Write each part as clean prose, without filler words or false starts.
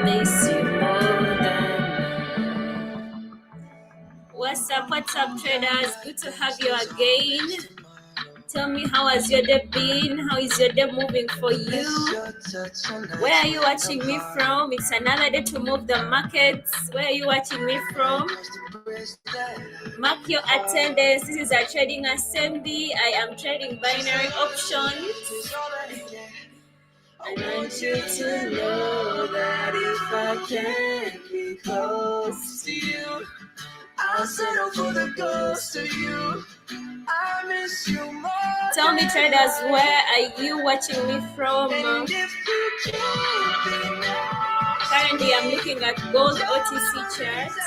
miss you more than. What's up, traders? Good to have you again. Tell me, how has your day been? How is your day moving for you? Where are you watching me from? It's another day to move the markets. Where are you watching me from? Mark your attendance. This is a trading assembly. I am trading binary options. I want you to know that if I can't be close to you, I'll settle for the ghost of you. I miss you more. Tell me, traders, where are you watching me from? Currently, I'm looking at gold OTC charts.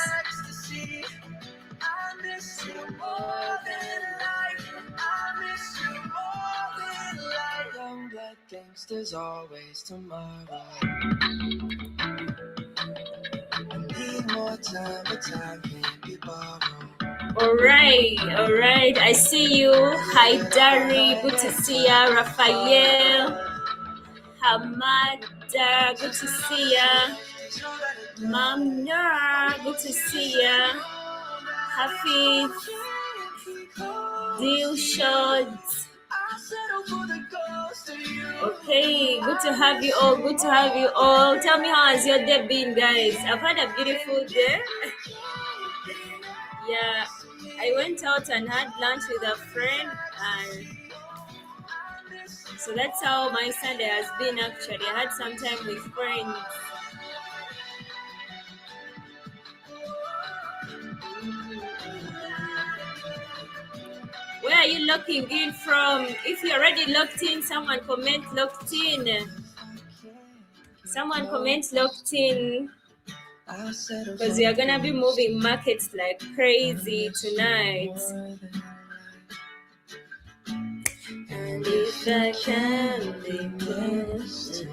I miss you more than life. I miss you more than life. Young black gangsters always tomorrow. I need more time, but time can't be borrowed. All right. I see you. Hi, Dari. Good to see ya. Raphael. Hamada. Good to see ya. Mamna. Good to see ya. Hafiz. Dilshad. Okay, good to have you all. Tell me, how has your day been, guys? I've had a beautiful day. Yeah, I went out and had lunch with a friend, and so that's how my Sunday has been. Actually, I had some time with friends. Where are you locking in from? If you're already locked in, someone comment locked in. Someone comment locked in, because we are gonna be moving markets like crazy tonight. And if I can be close,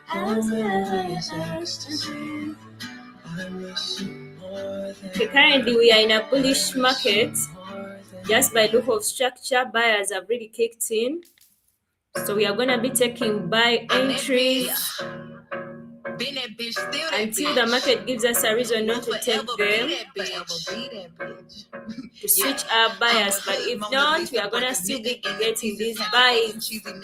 I'll never understand. Okay, currently we are in a bullish market. Just by look of structure, buyers have really kicked in. So we are gonna be taking buy entries until the market gives us a reason not to take them, to switch our buyers. But if not, we are gonna still be getting these buys. I'm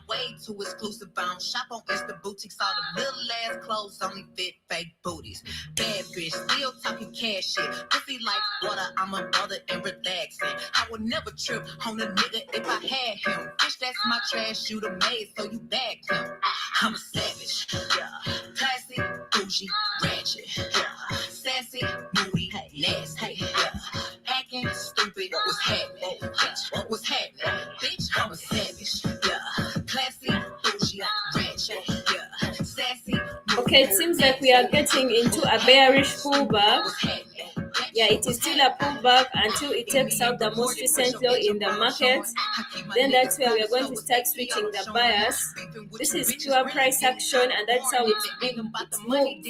way too exclusive. I don't shop on Insta boutiques. All the little ass clothes only fit fake booties. Bad bitch, still talking cash shit. Pussy like water, I'm a mother and relaxing. I would never trip on a nigga if I had him. Bitch, that's my trash, you the maid, so you bagged him. I'm a savage, yeah. Classy, bougie, ratchet, yeah. Sassy, moody, nasty, yeah. Hacking, stupid, what's happening? Bitch, what's happening? Bitch, I'm a savage, yeah. Classy, bougie, ratchet, yeah. Sassy. Okay, it seems like we are getting into a bearish pullback. Yeah, it is still a pullback until it takes out the most recent low in the market. Then that's where we are going to start switching the buyers. This is pure price action, and that's how it's moved.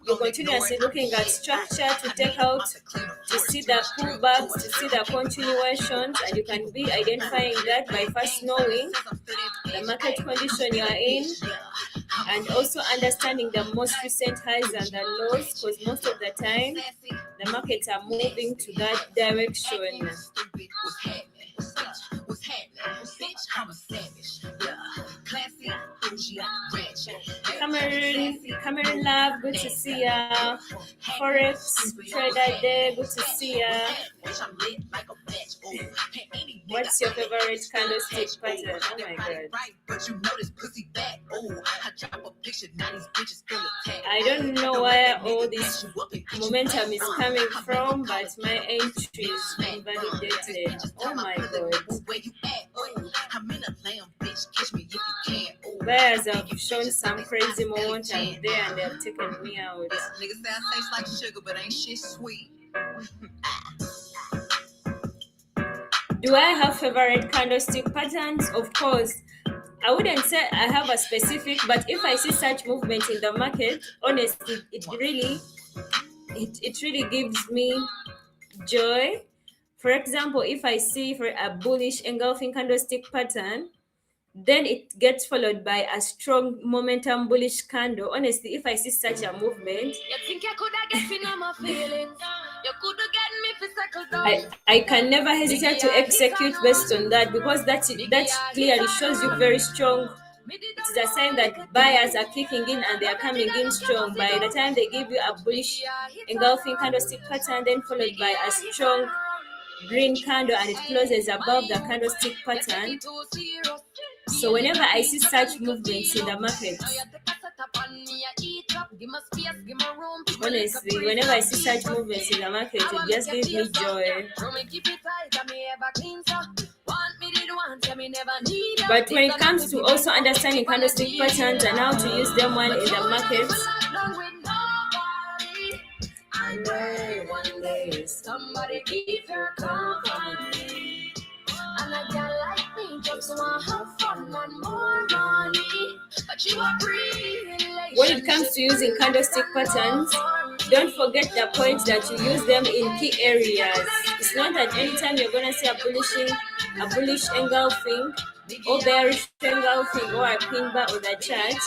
You're continuously looking at structure to take out, to see the pullbacks, to see the continuations, and you can be identifying that by first knowing the market condition you are in, and also understanding the most recent highs and the lows, because most of the time the markets are moving to that direction. Cameron Love, good to see ya. Forex Trader Day, good to see ya. What's your favorite candlestick pattern? Oh my god. I don't know where all this momentum is coming from, but my entry is invalidated. Oh my god. Buyers have shown some crazy momentum there and they have taken me out. Niggas say I taste like sugar, but ain't shit sweet. Do I have favorite candlestick patterns? Of course. I wouldn't say I have a specific, but if I see such movement in the market, honestly, it really gives me joy. For example, if I see for a bullish engulfing candlestick pattern, Then it gets followed by a strong momentum bullish candle. Honestly, if I see such a movement, I can never hesitate to execute based on that, because that clearly shows you very strong. It is a sign that buyers are kicking in and they are coming in strong. By the time they give you a bullish engulfing candlestick pattern, then followed by a strong green candle and it closes above the candlestick pattern. So whenever I see such movements in the market, honestly, whenever I see such movements in the market, it just gives me joy. But when it comes to also understanding candlestick patterns and how to use them well in the market, one day somebody keep your company. And a girl like me just want to have fun and more money. But you are when it comes to using candlestick patterns, don't forget the point that you use them in key areas. It's not that anytime you're gonna see a bullish engulfing or bearish engulfing or a pin bar on the chart,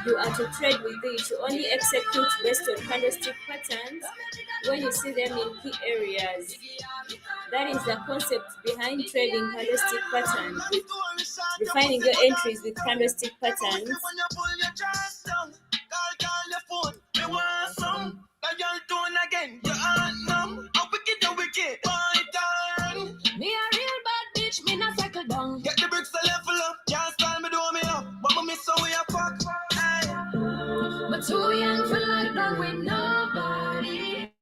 you are to trade with it. You only execute based on candlestick patterns when you see them in key areas. That is the concept behind trading candlestick patterns, defining your entries with candlestick patterns. Me a real bad bitch, me not cycle down. Get the bricks to level up, can't style me, do me up. But me miss how we a fuck. But too young for lockdown with nobody.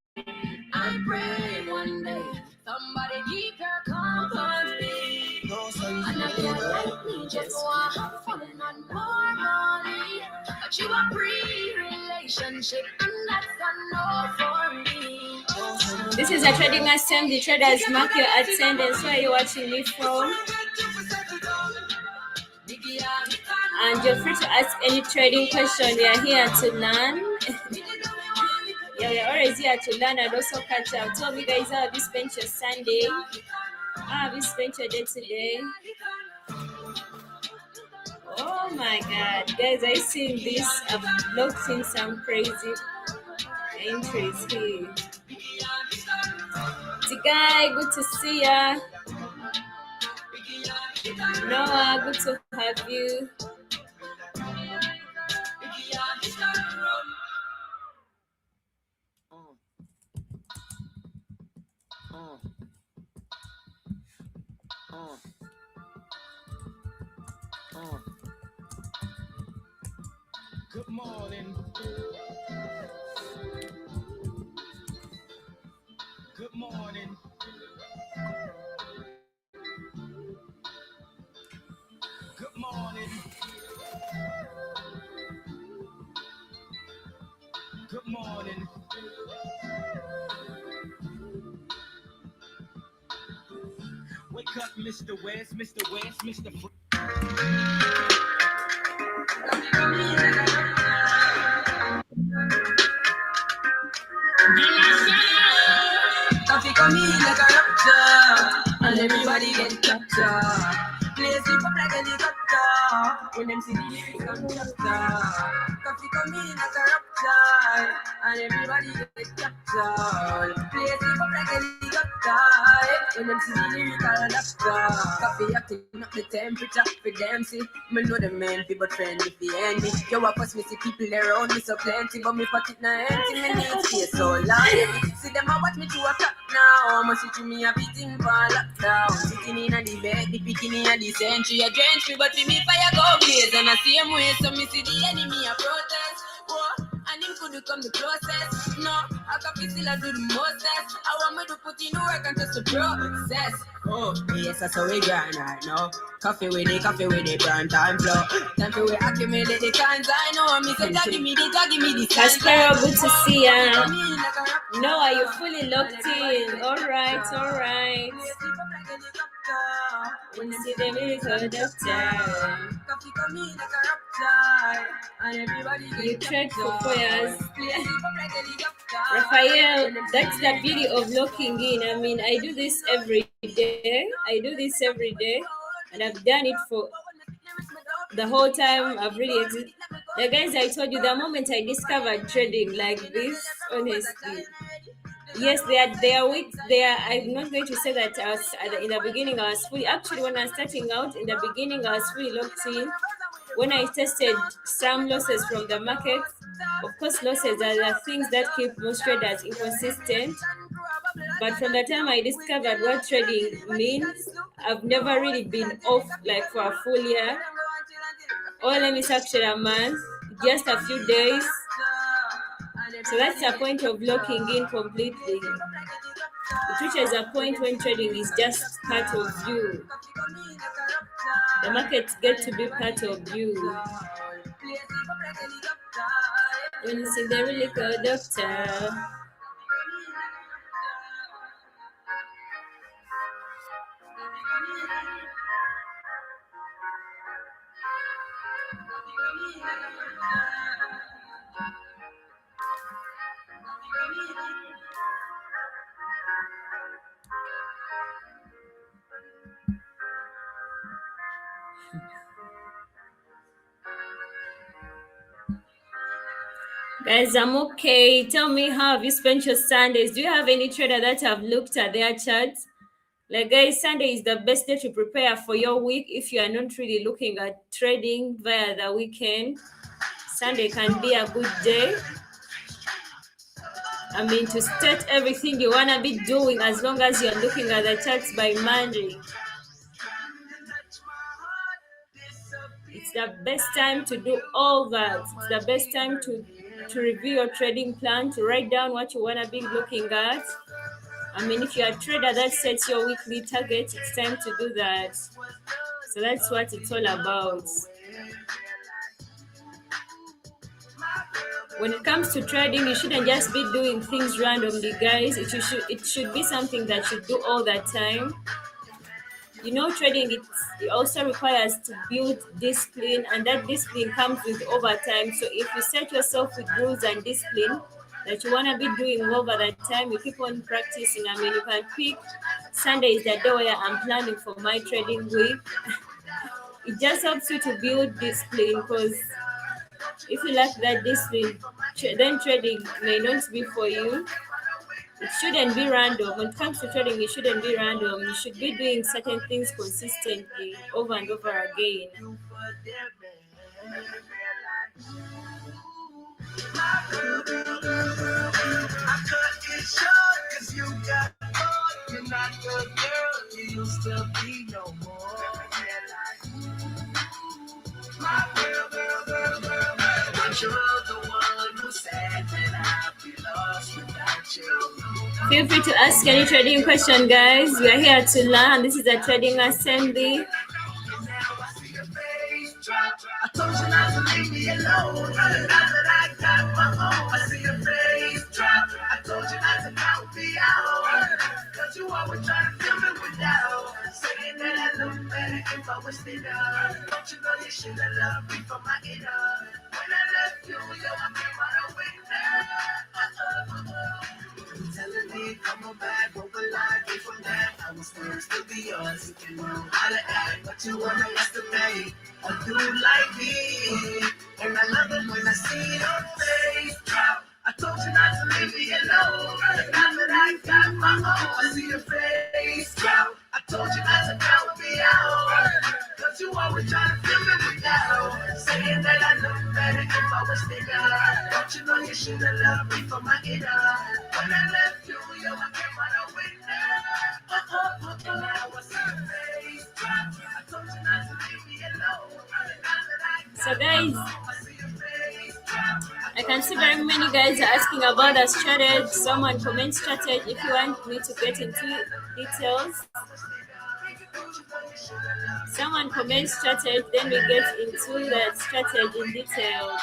I pray one day somebody keep your company. And I can't like me, just want to have fun and more money. But you a pre-relationship and that's a no for me. This is a trading assembly. Traders, mark your attendance. Where are you watching me from? And you're free to ask any trading question. We are here to learn. Yeah, we're always here to learn and also catch up. Tell me, guys, how have you spent your Sunday? How have you spent your day today? Oh my God, guys, I seen this. I've looked in some crazy entries here. Tigai, good to see ya. Noah, good to have you. Good morning. Good morning. Good morning. Good morning. Wake up, Mr. West, Mr. West, Mr. Coffee come in like a rapture, and everybody get captured. Play sleep up like a helicopter, when them see the lyrics come chapter. Coffee come in like a rapture, and everybody get captured. Play sleep up like a helicopter, when them see the lyrical doctor. Coffee acting up the temperature for them see. Me know the man people friendly if the enemy. Yo, of course me see people around me so plenty, but me pocket na empty. Me need space so long. See them a watch me to a clock now. Must see to me a beating for lockdown. Sitting in the bed, the beginning of the century. A drench me, but for me fire go blaze. And I see him way, so me see the enemy a protest. Whoa. And him could come the closest. No, I can still I do the mostest. I want me to put in work and just to process. Oh, yes, that's how we grind right now. Coffee with the prime time flow. Time for we accumulate the kinds I know. Me say, give me the Caspero, good to see ya. No, are you fully locked in? Alright. When you see the miracle doctor. You trade for 4 years. Raphael, that's that video of locking in. I mean, I do this every day, and I've done it for the whole time I've really like guys, I told you the moment I discovered trading like this, honestly. Yes, they are weak. I'm not going to say that I was in the beginning. I was fully actually when I was starting out in the beginning. I was fully locked in. When I tested some losses from the market, of course, losses are the things that keep most traders inconsistent. But from the time I discovered what trading means, I've never really been off like for a full year. Or let me say actually a month, just a few days. So that's the point of locking in completely. It reaches a point when trading is just part of you. The markets get to be part of you. When you see the really good doctor. Guys, I'm okay. Tell me, how have you spent your Sundays? Do you have any trader that have looked at their charts? Like guys, Sunday is the best day to prepare for your week. If you are not really looking at trading via the weekend, Sunday can be a good day. I mean, to start everything you want to be doing as long as you're looking at the charts by Monday. It's the best time to do all that. It's the best time to review your trading plan, to write down what you want to be looking at. I mean, if you're a trader that sets your weekly target, it's time to do that. So that's what it's all about. When it comes to trading, you shouldn't just be doing things randomly, guys. It should be something that you do all the time. You know, trading it also requires to build discipline, and that discipline comes with overtime. So if you set yourself with rules and discipline that you want to be doing over that time, you keep on practicing. I mean, you can pick Sunday is the day where I'm planning for my trading week. It just helps you to build discipline, because if you lack that discipline, then trading may not be for you. It shouldn't be random. When it comes to trading, it shouldn't be random. You should be doing certain things consistently over and over again. Feel free to ask any trading question, guys. We are here to learn. This is a trading assembly. I told you not to leave me alone. Now that I got my own, I see your face drop. I told you not to count me out, cause you always try to fill me with doubt, saying that I look better if I was thinner. Don't you know you should have loved me for my inner? When I left you, yo, I came out a winner. Telling me come on back, what will I get from that? I will still be yours. You know how to act, but you wanna yesterday. Or you like me, and I love it when I see your face drop. I told you not to leave me alone. Now that I got my own, I see your face drop. I told you not to count me out, cause you always try to fill me with doubt, saying that I look better if I was thinner. Don't you know you should have loved me for my inner? When I left you, yo, I came out a winner. And now I see your face drop. I told you not to leave me alone. So guys, I can see very many guys are asking about the strategy. Someone comment strategy if you want me to get into details. Someone comment strategy, then we get into the strategy in details.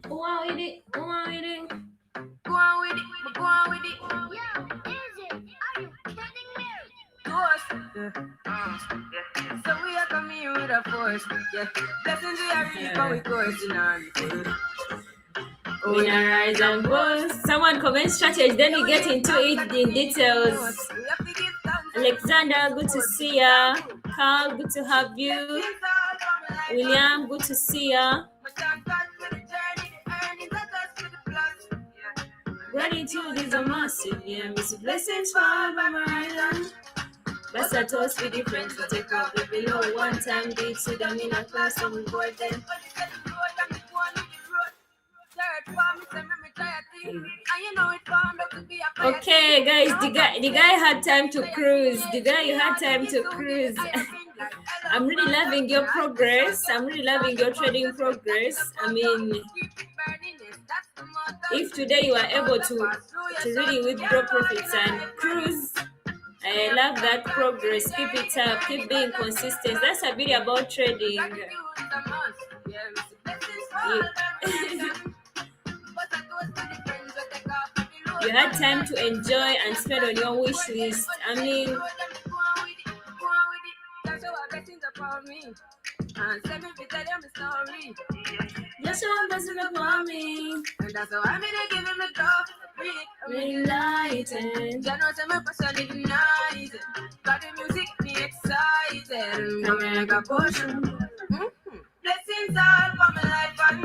Go on with it. Go on with it. Go on with it. Go on with it. Yo, is it? Are you kidding me? Yeah. So we are coming with a force. Yeah. Blessings we are really going coursing on. When I rise and go, someone comments strategy, then we get into it in details. Alexander, good to see ya. Carl, good to have you. William, good to see ya. Gratitude is a massive, yeah. Miss blessings for my island. But I toast with the friends to take off the below. One time did see them in a class and we boy them. Okay, guys, the guy had time to cruise. The guy had time to cruise. I'm really loving your progress. I'm really loving your trading progress. I mean, if today you are able to really withdraw profits and cruise, I love that progress. Keep it up. Keep being consistent. That's a bit about trading. You had time to enjoy and spend on your wish list. I mean, just one person upon me. And that's how I'm gonna give him a cup. Enlightened. You know, my passion ignited. Got the music me excited. Come here, like a potion. Blessings all for my life and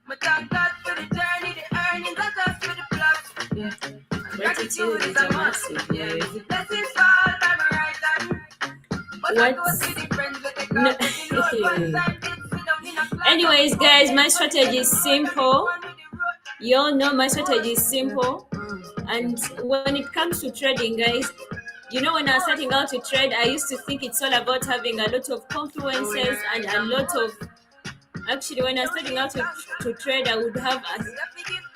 my thank God for the journey, the earnings, that us for the plus. Yeah. Gratitude is a massive, yeah. Blessings all by my right hand. Anyways, guys, my strategy is simple. You all know my strategy is simple. And when it comes to trading, guys, you know, when I was starting out to trade, I used to think it's all about having a lot of confluences and a lot of. Actually, when I was starting out to trade, I would have,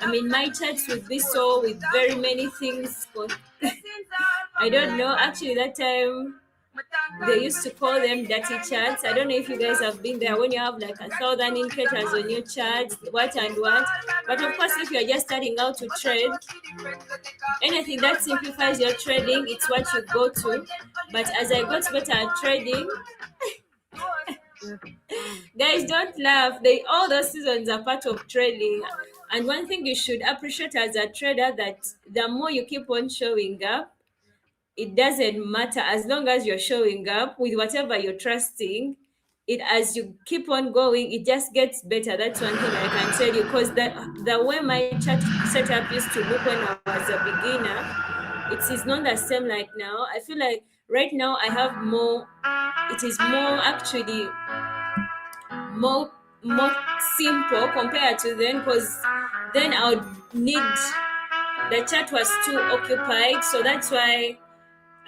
my charts would be so with very many things. I don't know. Actually, that time, they used to call them dirty charts. I don't know if you guys have been there when you have like 1,000 indicators on your charts, what and what. But of course, if you're just starting out to trade, anything that simplifies your trading, it's what you go to. But as I got better at trading, guys, don't laugh. All those seasons are part of trading. And one thing you should appreciate as a trader, that the more you keep on showing up, it doesn't matter, as long as you're showing up with whatever you're trusting. It, as you keep on going, it just gets better. That's one thing I can tell you, because the way my chart setup used to look when I was a beginner, it is not the same like now. I feel like right now I have more. It is more actually more simple compared to then, because then I would need, the chart was too occupied. So that's why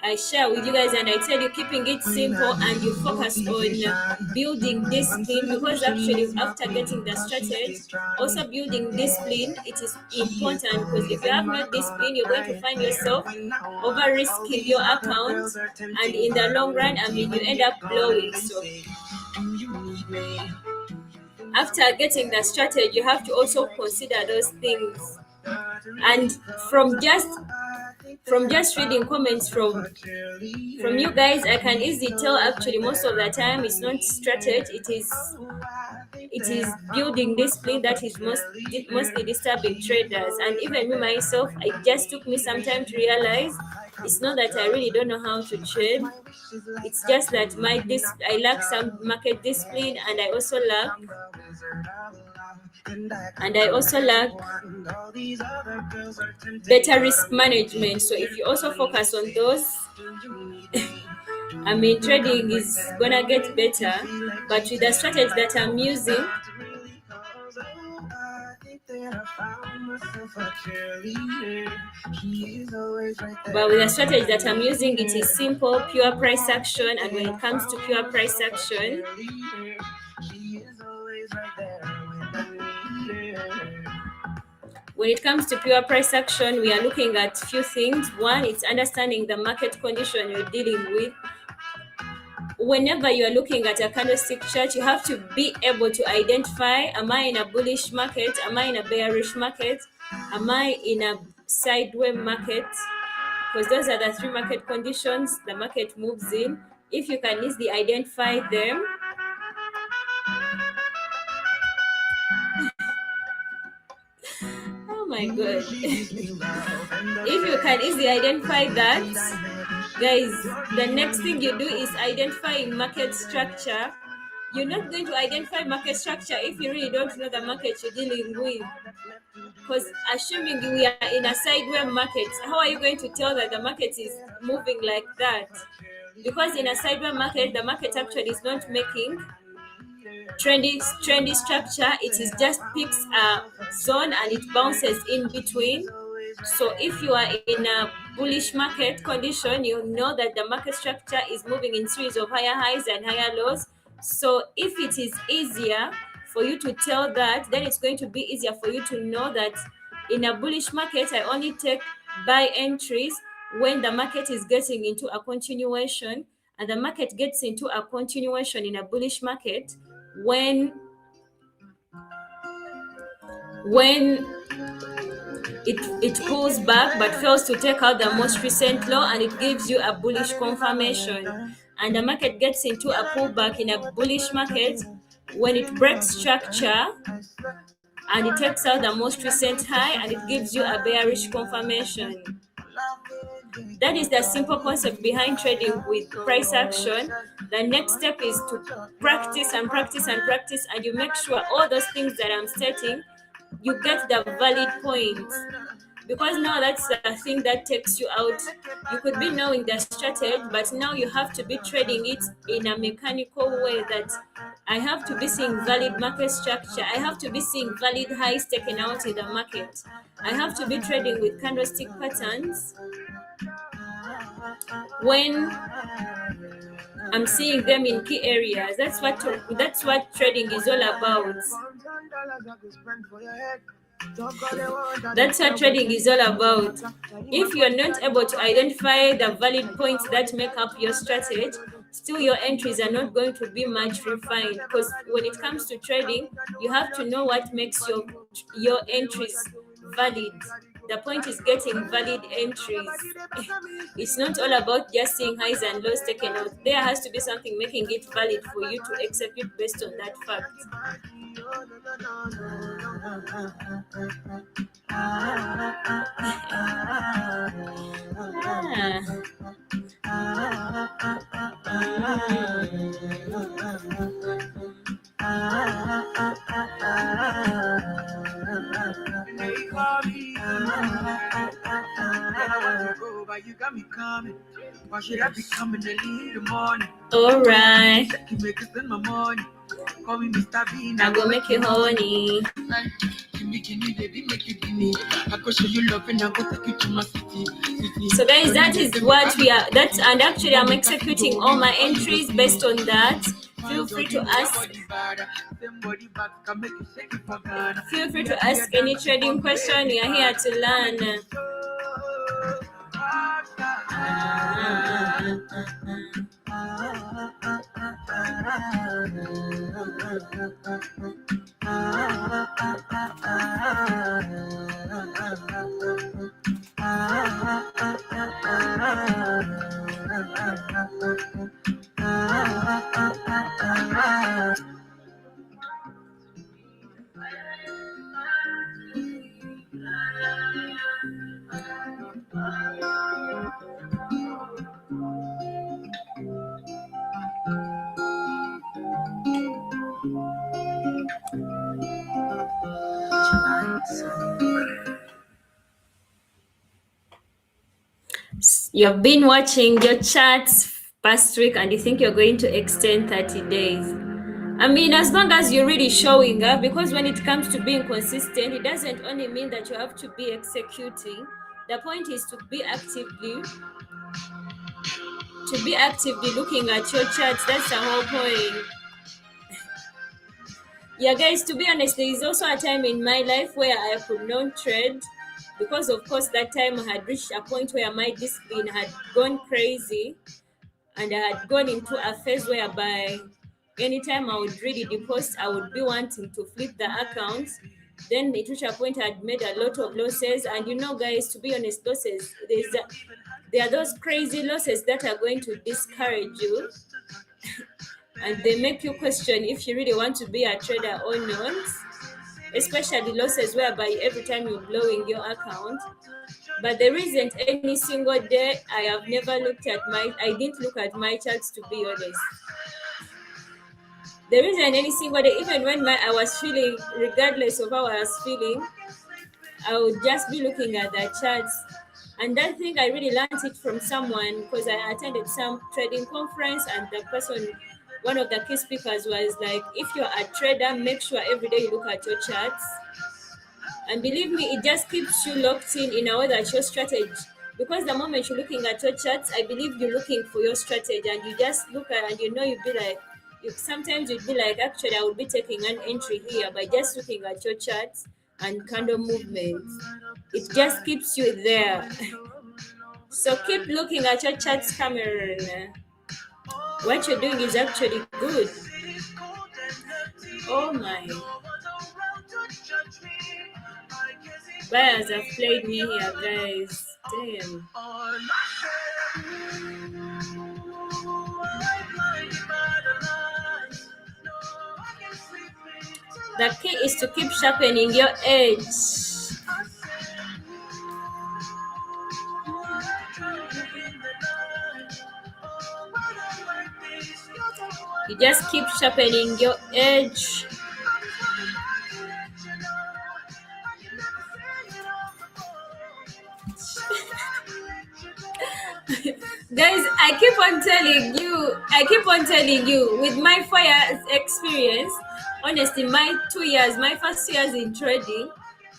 I share with you guys and I tell you, keeping it simple and you focus on building discipline, because actually after getting the strategy, also building discipline, it is important, because if you have no discipline, you're going to find yourself over risking your account, and in the long run, you end up blowing. So after getting the strategy, you have to also consider those things. And from just reading comments from you guys, I can easily tell actually most of the time it's not strategy, it is building discipline that is mostly disturbing traders. And even me myself, it just took me some time to realize it's not that I really don't know how to trade. It's just that I lack some market discipline, and I also lack better risk management. So if you also focus on those, trading is gonna get better. But with the strategy that I'm using, it is simple, pure price action. And when it comes to pure price action, we are looking at few things. One, it's understanding the market condition you're dealing with. Whenever you're looking at a candlestick chart, you have to be able to identify, am I in a bullish market? Am I in a bearish market? Am I in a sideways market? Because those are the three market conditions the market moves in. If you can easily identify them, Oh my god. If you can easily identify that, guys, the next thing you do is identifying market structure. You're not going to identify market structure if you really don't know the market you're dealing with. Because assuming we are in a sideways market, how are you going to tell that the market is moving like that? Because in a sideways market, the market actually is not making trendy structure. It is just picks a zone and it bounces in between. So if you are in a bullish market condition, you know that the market structure is moving in series of higher highs and higher lows. So if it is easier for you to tell that, then it's going to be easier for you to know that in a bullish market, I only take buy entries when the market is getting into a continuation, and the market gets into a continuation in a bullish market when it pulls back but fails to take out the most recent low, and it gives you a bullish confirmation. And the market gets into a pullback in a bullish market when it breaks structure and it takes out the most recent high and it gives you a bearish confirmation. That is the simple concept behind trading with price action. The next step is to practice and practice and practice, and you make sure all those things that I'm stating, you get the valid points. Because now that's the thing that takes you out. You could be knowing the strategy, but now you have to be trading it in a mechanical way, that I have to be seeing valid market structure. I have to be seeing valid highs taken out in the market. I have to be trading with candlestick patterns when I'm seeing them in key areas. That's what trading is all about. That's what trading is all about. If you're not able to identify the valid points that make up your strategy, still your entries are not going to be much refined, because when it comes to trading, you have to know what makes your entries valid. The point is getting valid entries. It's not all about just seeing highs and lows taken out. There has to be something making it valid for you to execute based on that fact. They call me. I want to go, but you got me coming. Why should I be coming early in the morning? Alright, You make us spend my money. Call me Mr. Bean. I go make you honey. Give me, baby, make you give me. I go show you love and I go take you to my city. So guys, that is what we are. And actually I'm executing all my entries based on that. Feel free to ask any trading question. We are here to learn. You've been watching your charts past week and you think you're going to extend 30 days. I mean, as long as you're really showing up, because when it comes to being consistent, it doesn't only mean that you have to be executing. The point is to be actively looking at your charts. That's the whole point. Yeah, guys, to be honest, there is also a time in my life where I could not trade, because of course that time I had reached a point where my discipline had gone crazy, and I had gone into a phase whereby anytime I would read the post, I would be wanting to flip the accounts. Then it reached a point I had made a lot of losses, and you know, guys, to be honest, losses, there are those crazy losses that are going to discourage you and they make you question if you really want to be a trader or not. especially losses whereby every time you're blowing your account. But there isn't any single day I didn't look at my charts, to be honest. There isn't any single day, even when I was feeling, regardless of how I was feeling, I would just be looking at the charts. And that thing, I really learned it from someone because I attended some trading conference, and the person, one of the key speakers, was like, if you're a trader, make sure every day you look at your charts. And believe me, it just keeps you locked in a way that your strategy, because the moment you're looking at your charts, I believe you're looking for your strategy, and you just look at, and you'd be like, sometimes you'd be like, actually, I would be taking an entry here by just looking at your charts and candle movements. It just keeps you there. So keep looking at your charts, Cameron. What you're doing is actually good. Oh my. Buyers have played me here, guys. Damn. The key is to keep sharpening your edge. You just keep sharpening your edge. Guys, I keep on telling you, with my 4 years experience, honestly, my first 2 years in trading,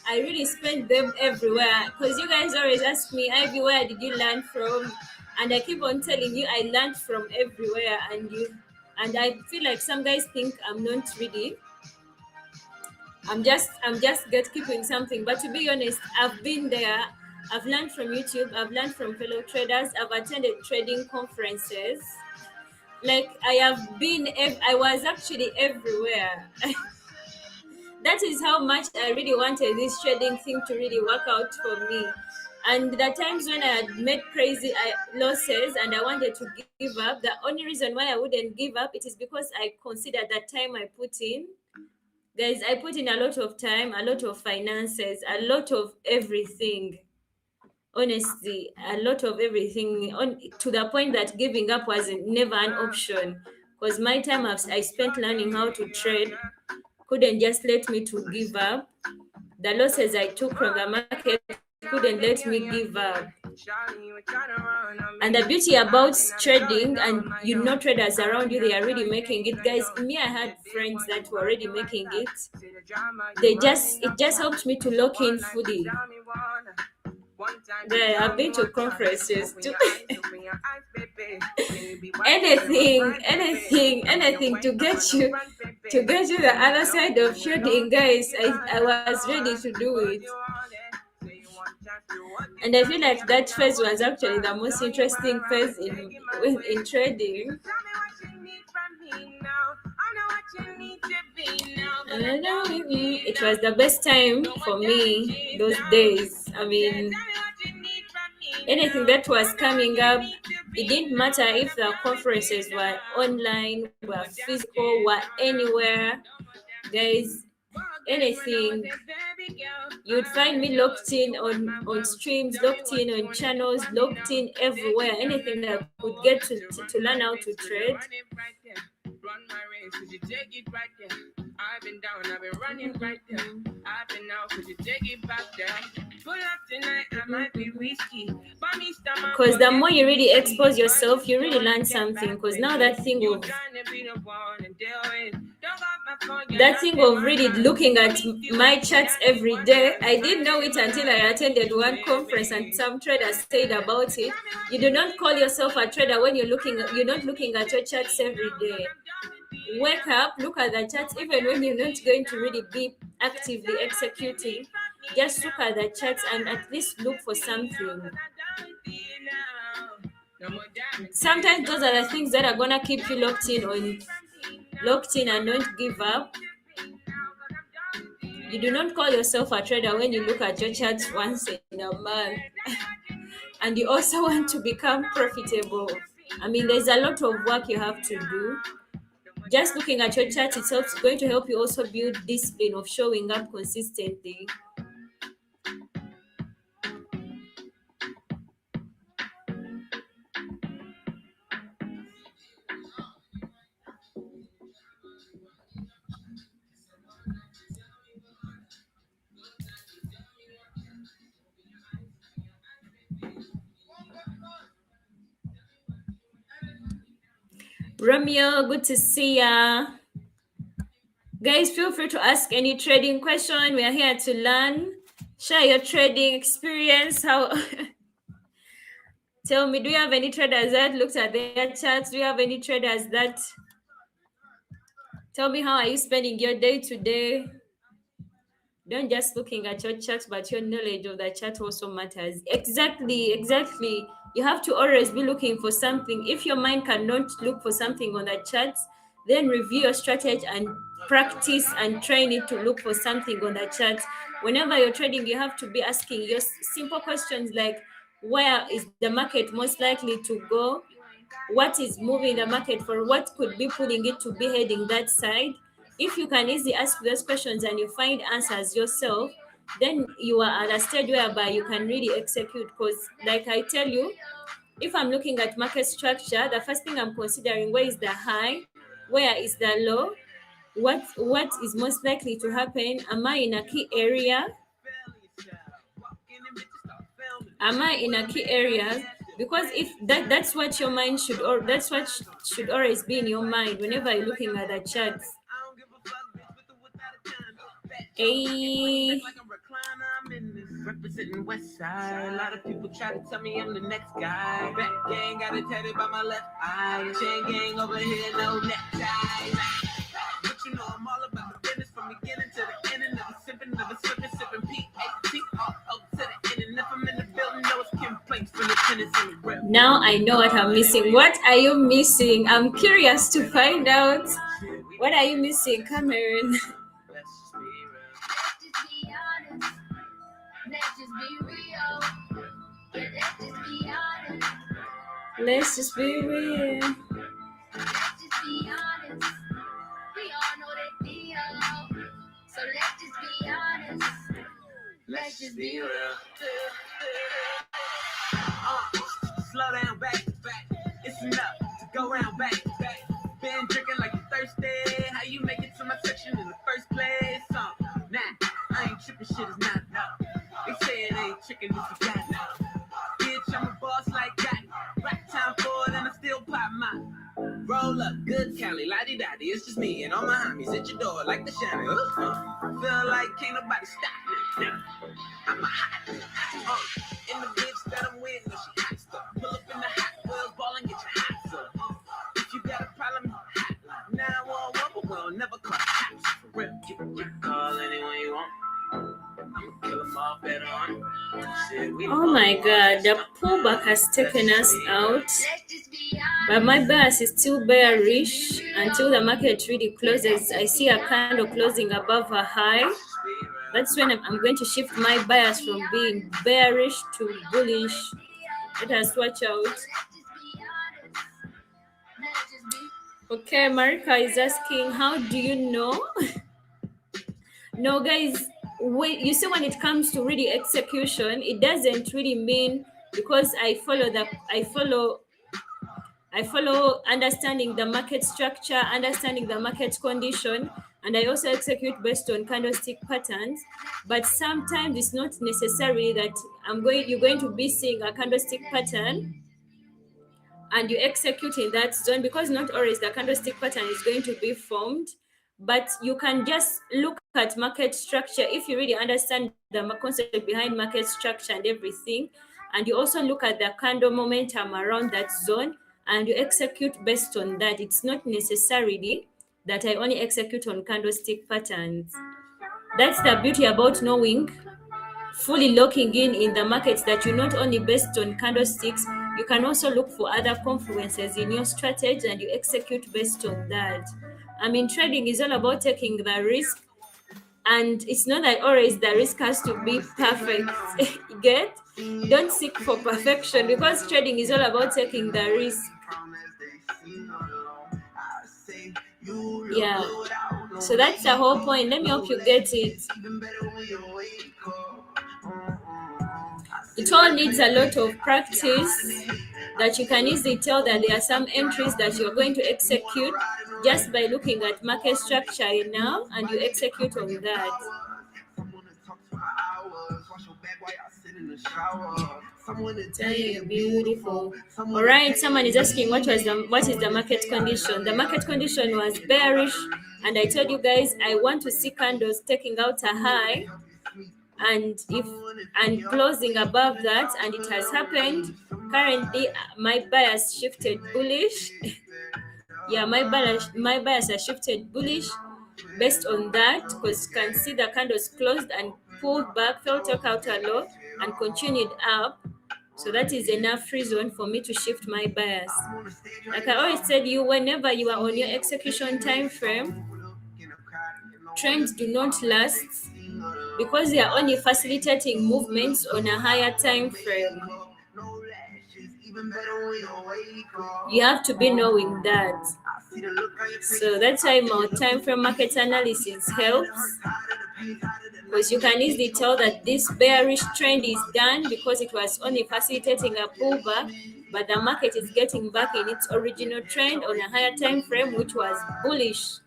I really spent them everywhere. Because you guys always ask me, Ivy, where did you learn from? And I keep on telling you, I learned from everywhere. And I feel like some guys think I'm not really. I'm just gatekeeping something. But to be honest, I've been there. I've learned from YouTube. I've learned from fellow traders. I've attended trading conferences. Like I was actually everywhere. That is how much I really wanted this trading thing to really work out for me. And the times when I had made crazy losses and I wanted to give up, the only reason why I wouldn't give up, it is because I considered that time I put in. Guys, I put in a lot of time, a lot of finances, a lot of everything. Honestly, a lot of everything, to the point that giving up was never an option, because my time I spent learning how to trade couldn't just let me to give up. The losses I took from the market couldn't let me give up. And the beauty about trading, and traders around you, they are really making it. Guys, I had friends that were already making it. It just helped me to lock in fully. Yeah, I've been to conferences too. anything to get you the other side of trading, guys. I was ready to do it. And I feel like that phase was actually the most interesting phase in trading. It was the best time for me those days. I mean, anything that was coming up, it didn't matter if the conferences were online, were physical, were anywhere. Guys, anything, you'd find me locked in on streams, locked in on channels, locked in everywhere. Anything that I could get to learn how to trade. Run my race, could you take it right there? I've been down, I've been running right there. I've been out, could you take it back there? Pull up tonight, I might be risky. Because the more you really expose yourself, you really learn something. Because now that thing of really looking at my charts every day, I didn't know it until I attended one conference and some traders said about it. You do not call yourself a trader when you're not looking at your charts every day. Wake up, look at the charts, even when you're not going to really be actively executing. Just look at the charts and at least look for something. Sometimes those are the things that are gonna keep you locked in and not give up. You do not call yourself a trader when you look at your charts once in a month. And you also want to become profitable. I mean, there's a lot of work you have to do. Just looking at your chart itself is going to help you also build discipline of showing up consistently. Romeo, good to see ya. Guys, feel free to ask any trading question. We are here to learn. Share your trading experience. How tell me, do you have any traders that looked at their charts? Do you have any traders that tell me how are you spending your day today? Don't just looking at your chart, but your knowledge of the chart also matters. Exactly. You have to always be looking for something. If your mind cannot look for something on the charts, then review your strategy and practice and train it to look for something on the charts. Whenever you're trading, you have to be asking your simple questions like, where is the market most likely to go? What is moving the market for? What could be pulling it to be heading that side? If you can easily ask those questions and you find answers yourself, then you are at a stage whereby you can really execute. Because like I tell you, if I'm looking at market structure, the first thing I'm considering, where is the high, where is the low, what is most likely to happen? Am I in a key area? Am I in a key area? Because if that's what your mind should, or that's what should always be in your mind whenever you're looking at the charts. Hey. Representing West Side. A lot of people try to tell me I'm the next guy. Back gang got it tatted by my left eye. Chain gang over here, no necktie. But you know I'm all about the business from beginning to the end. Never sipping, never slipping, sipping P-A-T-O-O to the end. And if I'm in the building, know it's Kim Planks from the tennis in the grip. Now I know what I'm missing. What are you missing? I'm curious to find out. What are you missing, Cameron? Let's just be real. Let's just be honest. We all know that deal. So let's just be honest. Let's just be real. Slow down, back to back. It's enough to go round back to back. Been drinking like you thirsty. How you make it to my section in the first place? Nah, I ain't tripping, shit is not enough. They say it ain't chicken, it's a cat now. Bitch, I'm a boss like that. Right time for it, and I still pop mine. Roll up, good Cali, la-di-da-di. It's just me and all my homies at your door like the shiny. Feel like can't nobody stop me. I'm a hot in the bitch that I'm with, no she hot stuff. Pull up in the hot wheels, ball and get your hot stuff. If you got a problem, hotline 911, but we'll never call cops. For real, you can call anyone you want. I'ma kill them all better on. Oh my god, the pullback has taken us out. But my bias is still bearish until the market really closes. I see a candle closing above a high. That's when I'm going to shift my bias from being bearish to bullish. Let us watch out. Okay, Marika is asking, how do you know? No, guys, you see, when it comes to really execution, it doesn't really mean because I follow understanding the market structure, understanding the market condition, and I also execute based on candlestick patterns. But sometimes it's not necessarily that you're going to be seeing a candlestick pattern and you execute in that zone, because not always the candlestick pattern is going to be formed. But you can just look at market structure if you really understand the concept behind market structure and everything, and you also look at the candle momentum around that zone and you execute based on that. It's not necessarily that I only execute on candlestick patterns. That's the beauty about knowing, fully locking in the markets, that you're not only based on candlesticks, you can also look for other confluences in your strategy and you execute based on that. I mean, trading is all about taking the risk, and it's not that always the risk has to be perfect. Get? Don't seek for perfection, because trading is all about taking the risk. Yeah. So that's the whole point. Let me hope you get it. It all needs a lot of practice, that you can easily tell that there are some entries that you're going to execute just by looking at market structure now, and you execute on that. Tell you beautiful. All right, someone is asking what is the market condition. The market condition was bearish, and I told you guys I want to see candles taking out a high and closing above that, and it has happened. Currently my bias shifted bullish. Yeah, my bias has shifted bullish based on that, because you can see the candles closed and pulled back, fell took out a low and continued up. So that is enough reason for me to shift my bias. Like I always said, whenever you are on your execution time frame, trends do not last, because they are only facilitating movements on a higher time frame. You have to be knowing that. So that's why more time frame market analysis helps, because you can easily tell that this bearish trend is done because it was only facilitating a pullback, but the market is getting back in its original trend on a higher time frame, which was bullish.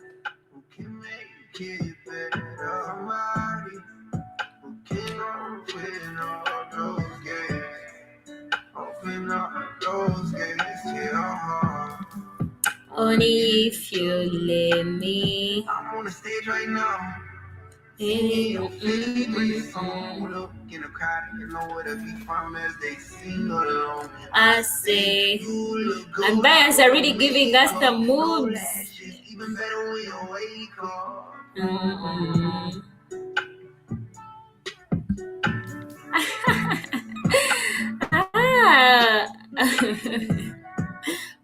Only if you let me. I'm on the stage right now. I say, and buyers are really giving us the moves. Even better when you wake up.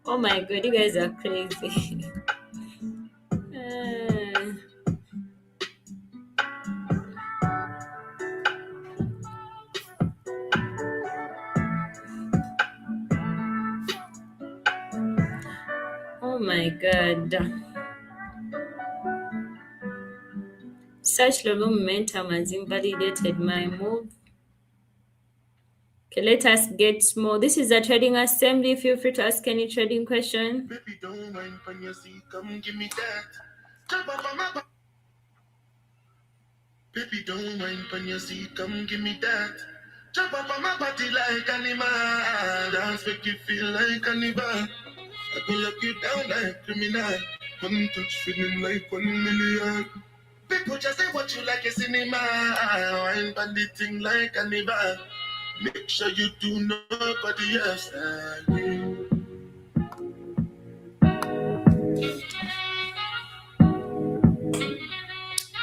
Oh my god, you guys are crazy. Oh my god. Such low momentum has invalidated my move. Okay, let us get small. This is a trading assembly. Feel free to ask any trading question. Baby, don't mind when you see, come give me that. Jump up on my back. Baby, don't mind when you see, come give me that. Jump up on my body like animal. Dance make you feel like carnival. I go lock you down like criminal. One touch feeling like 1 million. People just say what you like a cinema. Wine banditing like carnival. Make sure you do nobody else.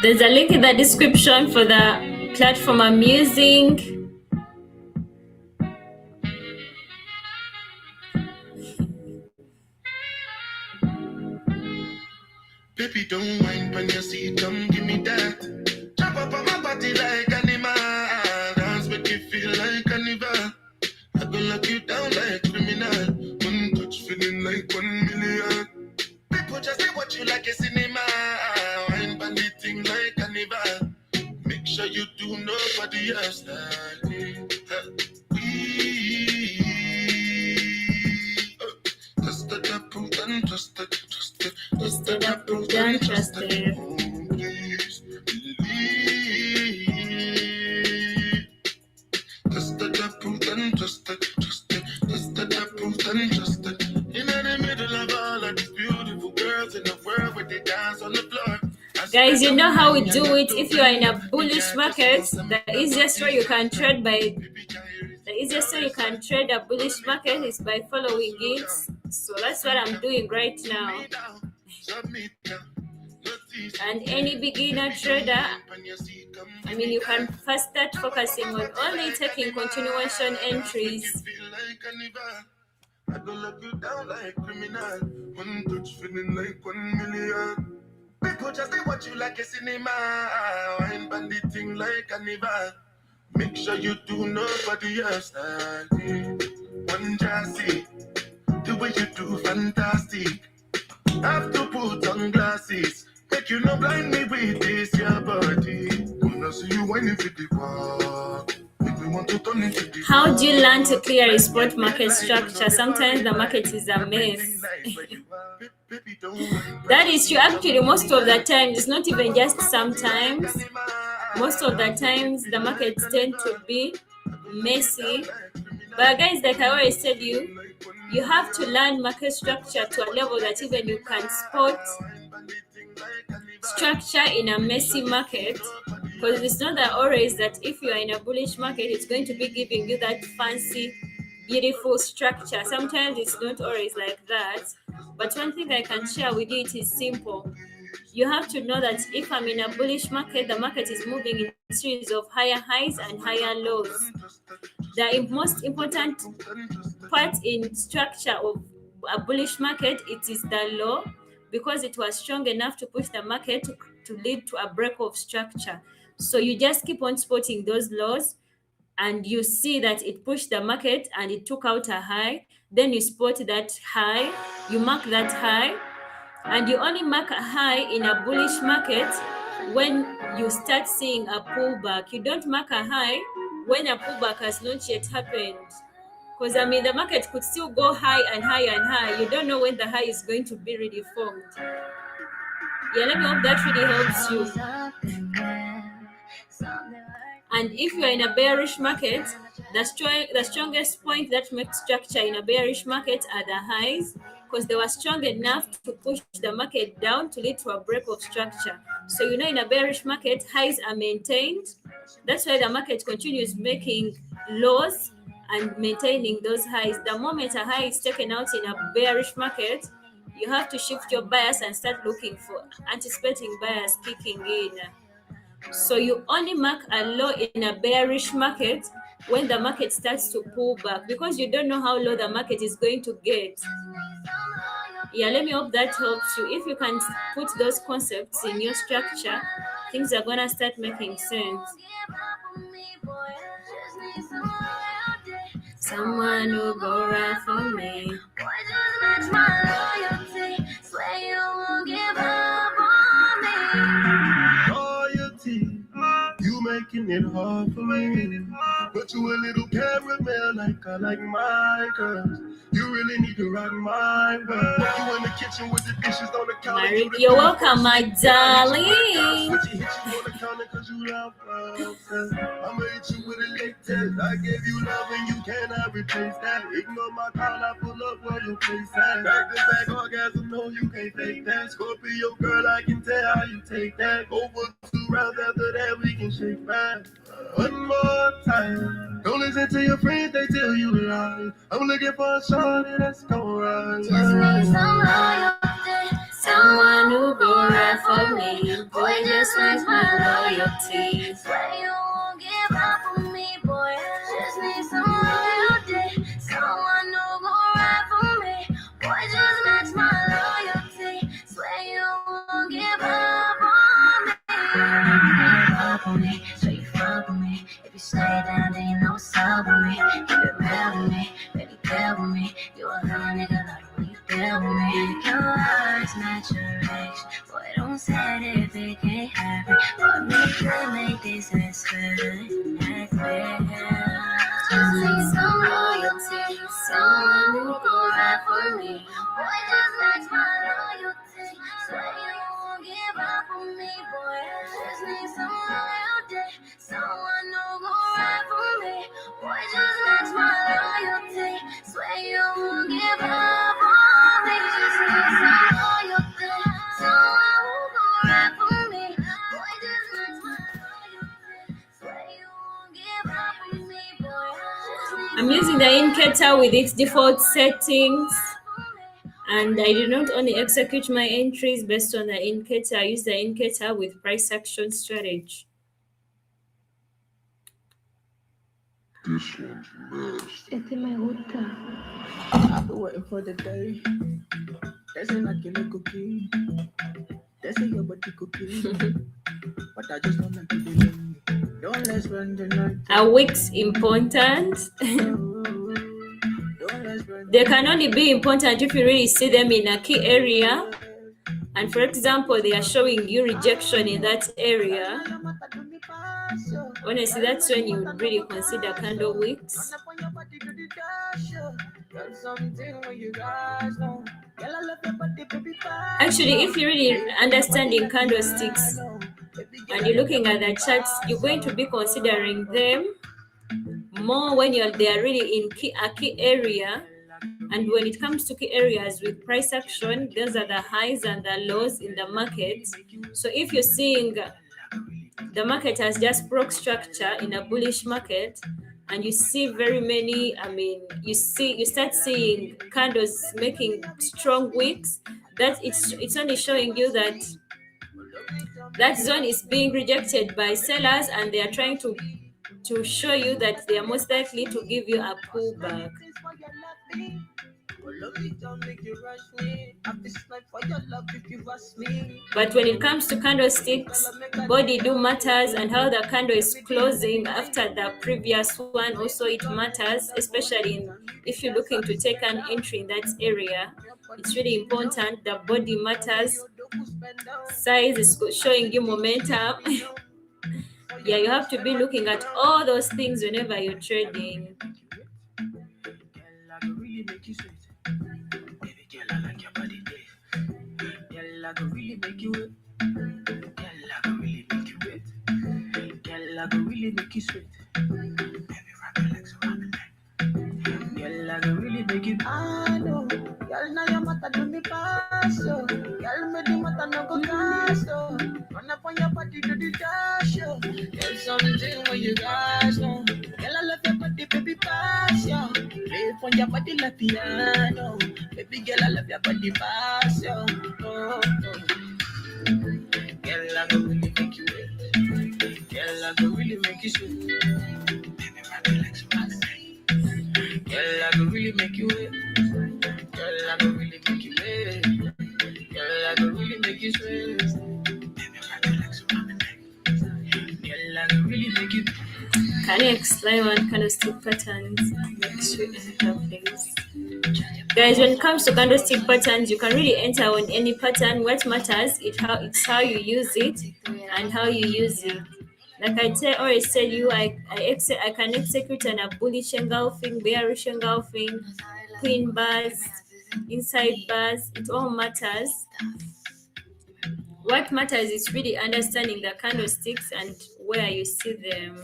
There's a link in the description for the platform I'm using. Baby, don't mind when you see, come give me that. Jump up on my body like animal. Dance make you feel like carnival. I go lock you down like criminal. One touch feeling like 1 million. People just say what you like a cinema. Wine banditing like carnival. Make sure you do nobody else like me. Trusted, approved, and trusted. Trusted, approved, and trusted. Oh, please believe. Trusted, approved, and trusted. Trusted, approved, and trusted. In the middle of all of these beautiful girls in the world where they dance on the floor. Guys, you know how we do it. If you are in a bullish market, the easiest way you can trade a bullish market is by following it. So that's what I'm doing right now. And any beginner trader, you can first start focusing on only taking continuation entries. I go lock you down like criminal. One touch feeling like 1 million. People just say what you like a cinema. Wine banditing like carnival. Make sure you do nobody else like me. One just see the way you do fantastic. Have to put on glasses. Make you no blind me with this your body. Wanna see you when you fit the walk. Make me want to turn into the How do you learn to clear a spot market structure? Sometimes the market is a mess. That is true. Actually, most of the time, it's not even just sometimes. Most of the times, the markets tend to be messy. But guys, like I always tell you, you have to learn market structure to a level that even you can spot structure in a messy market. Because it's not that always that if you are in a bullish market, it's going to be giving you that fancy, beautiful structure. Sometimes it's not always like that. But one thing I can share with you, it is simple. You have to know that if I'm in a bullish market, the market is moving in a series of higher highs and higher lows. The most important part in structure of a bullish market, it is the low, because it was strong enough to push the market to lead to a break of structure. So you just keep on spotting those lows, and you see that it pushed the market and it took out a high. Then you spot that high, you mark that high, and you only mark a high in a bullish market when you start seeing a pullback. You don't mark a high when a pullback has not yet happened. Because the market could still go high and high and high. You don't know when the high is going to be really formed. Yeah, let me hope that really helps you. And if you're in a bearish market, the strongest point that makes structure in a bearish market are the highs, because they were strong enough to push the market down to lead to a break of structure. So in a bearish market, highs are maintained. That's why the market continues making lows and maintaining those highs. The moment a high is taken out in a bearish market, you have to shift your bias and start looking for anticipating bias kicking in. So you only mark a low in a bearish market when the market starts to pull back, because you don't know how low the market is going to get. Yeah, let me hope that helps you. If you can put those concepts in your structure, things are gonna start making sense. Someone who go right for me. Loyalty, you making it hard for me. But you a little caramel like I like my girls. You really need to rock my world. You in the kitchen with the dishes on the counter. Mary, you're welcome, my darling. But you hit you on the counter cause you love her. I'ma hit you with a latest. I gave you love and you cannot replace that. Ignore my call, I pull up where your place at. Back to back orgasm, no, you can't fake that. Scorpio girl, I can tell how you take that. Over 2 rounds after that, we can shake back. One more time. Don't listen to your friends, they tell you lies. I'm looking for a shorty that's gon' rise. Just need some loyalty. Someone who go right for me. Boy, just wants my loyalty. Swear you won't give up on me, boy. Just need some loyalty. Someone who go right for me. Boy, just match my loyalty. Swear you won't give up on me. Give up on me, so you fuck with me. If you stay down, then you know what's up with me. Keep it real with me, baby, deal with me. You a real nigga, like when you deal with me. Your words match your age. Boy, don't say it if it can't happen. But me could make this as good as just need some loyalty. Someone who go right for me. Boy, just match my loyalty. Swear you won't give up on me, boy. Just need some loyalty. Someone who go right for me. Boy, just match my loyalty. Swear you won't give up on me. Just need some loyalty. Someone who go right for me. Boy, just match my loyalty. Swear you won't give up on me, boy. Just need I'm using the indicator with its default settings, and I do not only execute my entries based on the indicator, I use the indicator with price action strategy. This one's messed. Este me gusta. I've been waiting for the day. Dancing like a cookie. Dancing your body cookie. But I just don't like to delay. Don't let's run the night. A week's important. Don't let's run They can only be important if you really see them in a key area and for example they are showing you rejection in that area, honestly that's when you would really consider candle wicks. Actually, if you're really understanding candlesticks and you're looking at the charts, you're going to be considering them more when they are really in a key area. And when it comes to key areas with price action, those are the highs and the lows in the market. So if you're seeing the market has just broke structure in a bullish market, and you see very many, you start seeing candles making strong wicks, that it's only showing you that that zone is being rejected by sellers, and they are trying to show you that they are most likely to give you a pullback. But when it comes to candlesticks, body do matters, and how the candle is closing after the previous one also it matters, especially if you're looking to take an entry in that area. It's really important. The body matters. Size is showing you momentum. Yeah, you have to be looking at all those things whenever you're trading. I could really make you wet. Girl, I could really make you wet. Girl, I could really make you sweat. Baby, rock your legs around the neck. Girl, I could really make you. I know. Girl, now your mata do me pass. Girl, me do mata no go gas. Run up on your body to the dash. There's something when you guys know. Girl, I love your body, baby, pass. Play on your body like piano. Baby girl, I love your body pass. Oh, oh. Girl, I go really make you wet. Girl, I go really make you sweat. Baby, rock your legs around the neck. Girl, I go really make you wet. Girl, I go really make you wet. Girl, I go really make you sweat. Baby, rock your legs around the neck. Girl, I go really make you. Can you explain what candlestick patterns? Make sure I have things. Guys, when it comes to candlestick patterns, you can really enter on any pattern. What matters it's how you use it and how you use it. Like I always tell you, I can execute on a bullish engulfing, bearish engulfing, queen bars, inside bars. It all matters. What matters is really understanding the candlesticks and where you see them.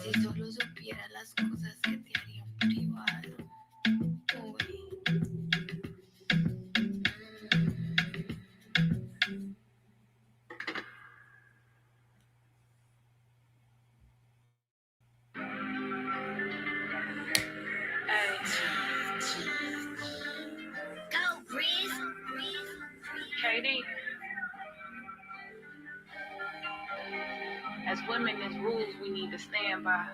KD. As women, there's rules we need to stand by.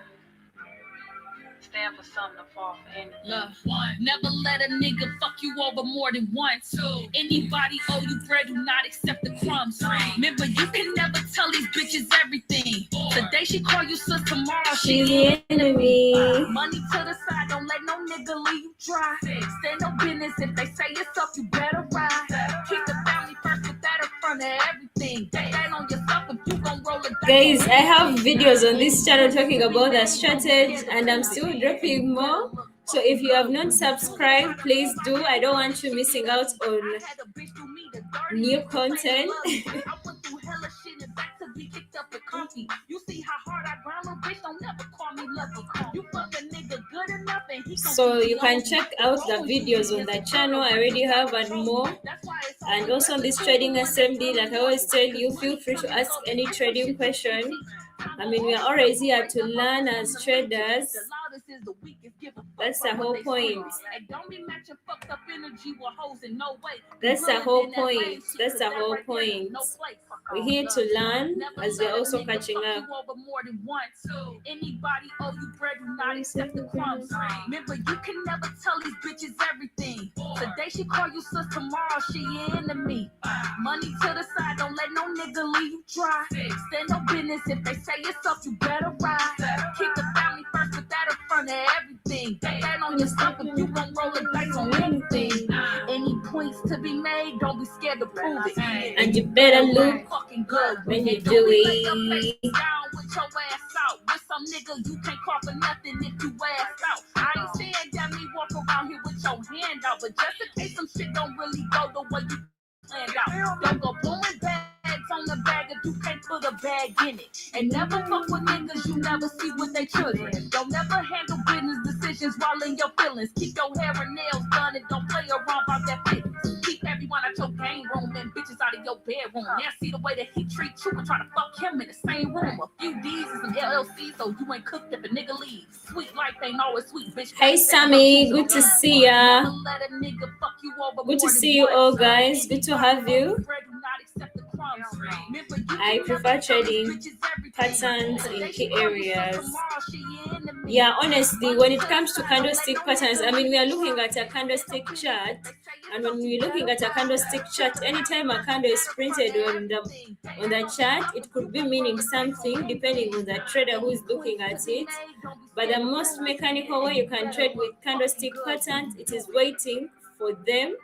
Stand for something to fall for anything. Look, never let a nigga fuck you over more than once. Anybody owe you bread, do not accept the crumbs. Remember, you can never tell these bitches everything. Today she call you sis, tomorrow she the enemy. Money to the side, don't let no nigga leave you dry. Stand no business, if they say it's up, you better ride. Keep the family first, put that in front of everything. Stand on yourself if you gon' roll it. Guys, I have videos on this channel talking about the strategy, and I'm still dropping more. So if you have not subscribed, please do. I don't want you missing out on new content. So you can check out the videos on the channel. I already have and more. And also on this trading assembly, like I always tell you, feel free to ask any trading question. We are always here to learn as traders. That's the whole point. That's the whole point. That's the whole point. We're here to learn as we're also catching up. Anybody owe you bread, do not accept the crumbs. Remember, you can never tell these bitches everything. Today she call you sis, tomorrow she your enemy. Money to the side, don't let no nigga leave you dry. Stand no business, if they say it's up, you better ride. Keep the family first, put that in front of everything. Stand on yourself if you gon' roll the dice on anything. Any points to be be made, don't be scared to prove it. And you better look Fucking good when with you it. do Don't be lay your it. face down with your ass out. With some nigga, you can't call for nothing if you ass out. I ain't saying that me walk around here with your hand out, but just in case some shit don't really go the way you planned out. Don't go blowing bags on the bag if you can't put a bag in it. And never fuck with niggas you never see with their children. Don't never handle business decisions while in your feelings. Keep your hair and nails done and don't play around about that fitness. Keep everyone out your game room and bitches out of your bedroom. Now see the way that he treat you and try to fuck him in the same room. A few D's and some LLC so you ain't cooked if a nigga leaves. Sweet life ain't always sweet, bitch. Hey Sammy, good to see ya. Never let a nigga fuck you over Good to more than see you all once. guys. Good to have you. Bread do not accept the crumbs. Remember, you I can prefer never tell these trading bitches everything. patterns in Today key she call you so areas. tomorrow she your enemy. Yeah, honestly, when it comes to candlestick patterns, I mean, we are looking at a candlestick chart, and when we're looking at a candlestick chart, anytime a candle is printed on the chart, it could be meaning something depending on the trader who is looking at it. But the most mechanical way you can trade with candlestick patterns, it is waiting for them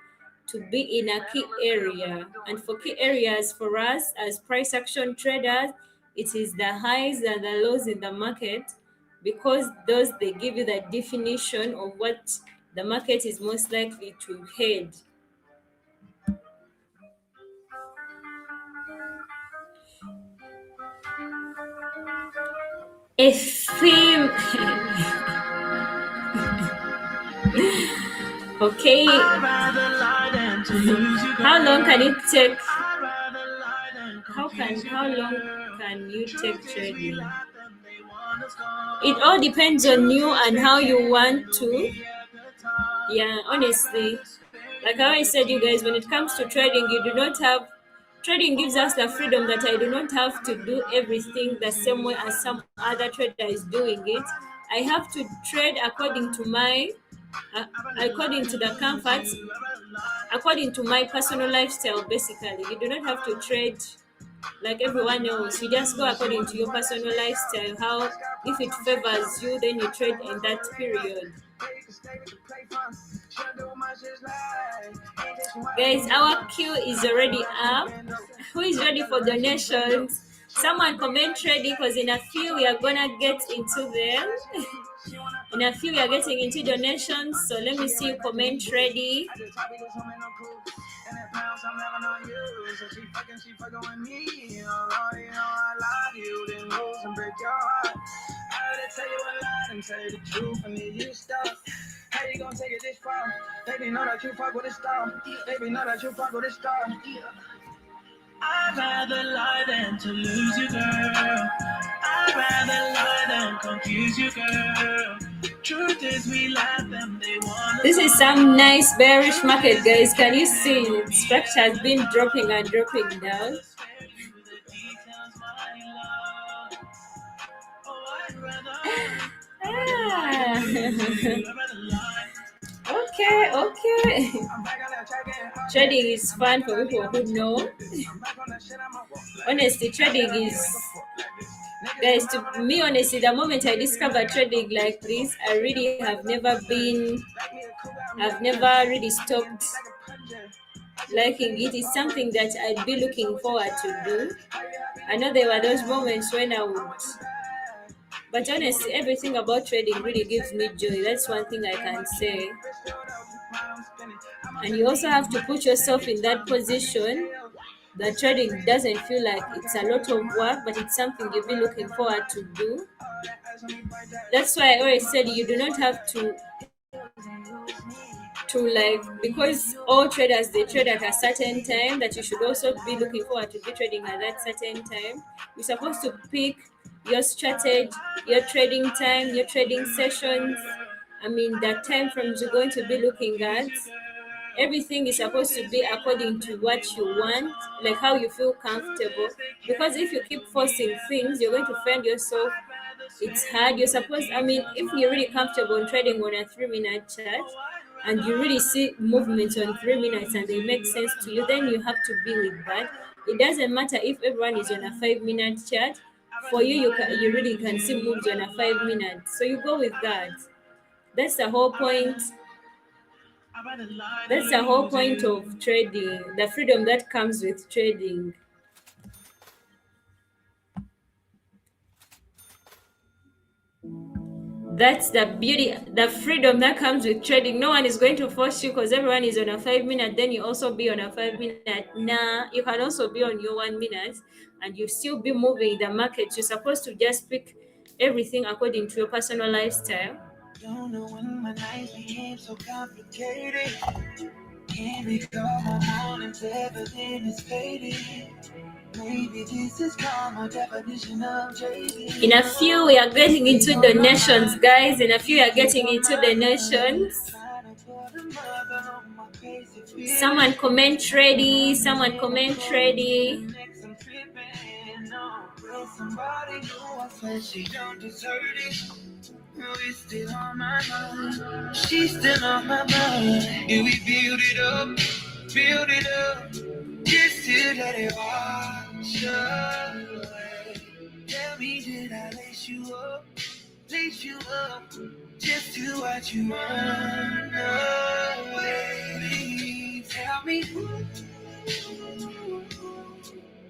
to be in a key area. And for key areas for us as price action traders, it is the highs and the lows in the market, because those they give you the definition of what the market is most likely to head. A theme. Okay. How long can it take? How long can you take trading? It all depends on you and how you want to. Yeah, honestly, like I always said, you guys, when it comes to trading, you do not have. Trading gives us the freedom that I do not have to do everything the same way as some other trader is doing it. I have to trade according to the comforts, according to my personal lifestyle. Basically, you do not have to trade like everyone else. You just go according to your personal lifestyle. How, if it favors you, then you trade in that period. Guys, our queue is already up. Who is ready for donations? Someone comment ready, because in a few we are gonna get into them. In a few we are getting into donations, so let me see you comment ready. How you gonna take it this far? Baby, know that you fuck with a star. Baby, know that you fuck with a star. I'd rather lie than to lose you, girl. I'd rather lie than confuse you, girl. Truth is, we laugh them, they want. This is some nice bearish market, guys. Can you see it? Structure has been dropping and dropping down. Okay. Trading is fun for people who know. Honestly, trading is, guys, to me, honestly, the moment I discovered trading like this, I've never really stopped liking it. It's something that I'd be looking forward to do. I know there were those moments when I would, but honestly, everything about trading really gives me joy. That's one thing I can say. And you also have to put yourself in that position that trading doesn't feel like it's a lot of work, but it's something you'll be looking forward to do. That's why I always said you do not have to like, because all traders, they trade at a certain time, that you should also be looking forward to be trading at that certain time. You're supposed to pick your strategy, your trading time, your trading sessions. I mean, the time frames you're going to be looking at. Everything is supposed to be according to what you want, like how you feel comfortable. Because if you keep forcing things, you're going to find yourself, it's hard. You're supposed, I mean, if you're really comfortable in trading on a 3-minute chart and you really see movements on 3 minutes and they make sense to you, then you have to be with that. It doesn't matter if everyone is on a 5-minute chart. For you, you really can see moves on a 5 minutes. So you go with that. That's the whole point. That's the whole point of trading, the freedom that comes with trading. That's the beauty, the freedom that comes with trading. No one is going to force you because everyone is on a 5 minute, then you also be on a 5 minute. Nah, you can also be on your 1 minute and you still be moving the market. You're supposed to just pick everything according to your personal lifestyle. Don't know when my nights became so complicated. Can't recall my mornings, everything is faded. Maybe this is called my definition of JD. In a few, we are getting into donations, guys. In a few, we are getting into donations. Someone comment ready. Someone comment ready. Somebody knew I said she don't deserve it. It's still on my mind. She's still on my mind. And we build it up, just to let it wash away. Tell me, did I lace you up, just to watch you run away? Tell me,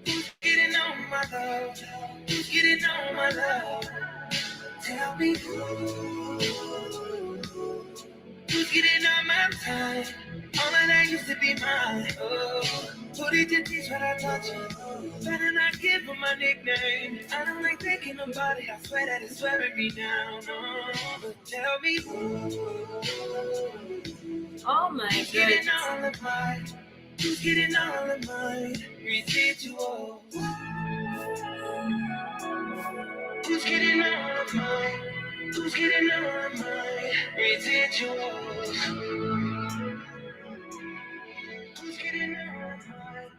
who's getting on my love? Who's getting on my love? Tell me, who's getting on my time? All of that used to be mine. Oh, who did you teach what I taught you? Better not give him my nickname. I don't like thinking about it. I swear that it's wearing me down. Oh, but tell me, Oh my who's getting God. all of mine? Who's getting all of mine? Residual. Who's getting all of mine? Who's getting all of mine? Residuals. Who's getting all of mine?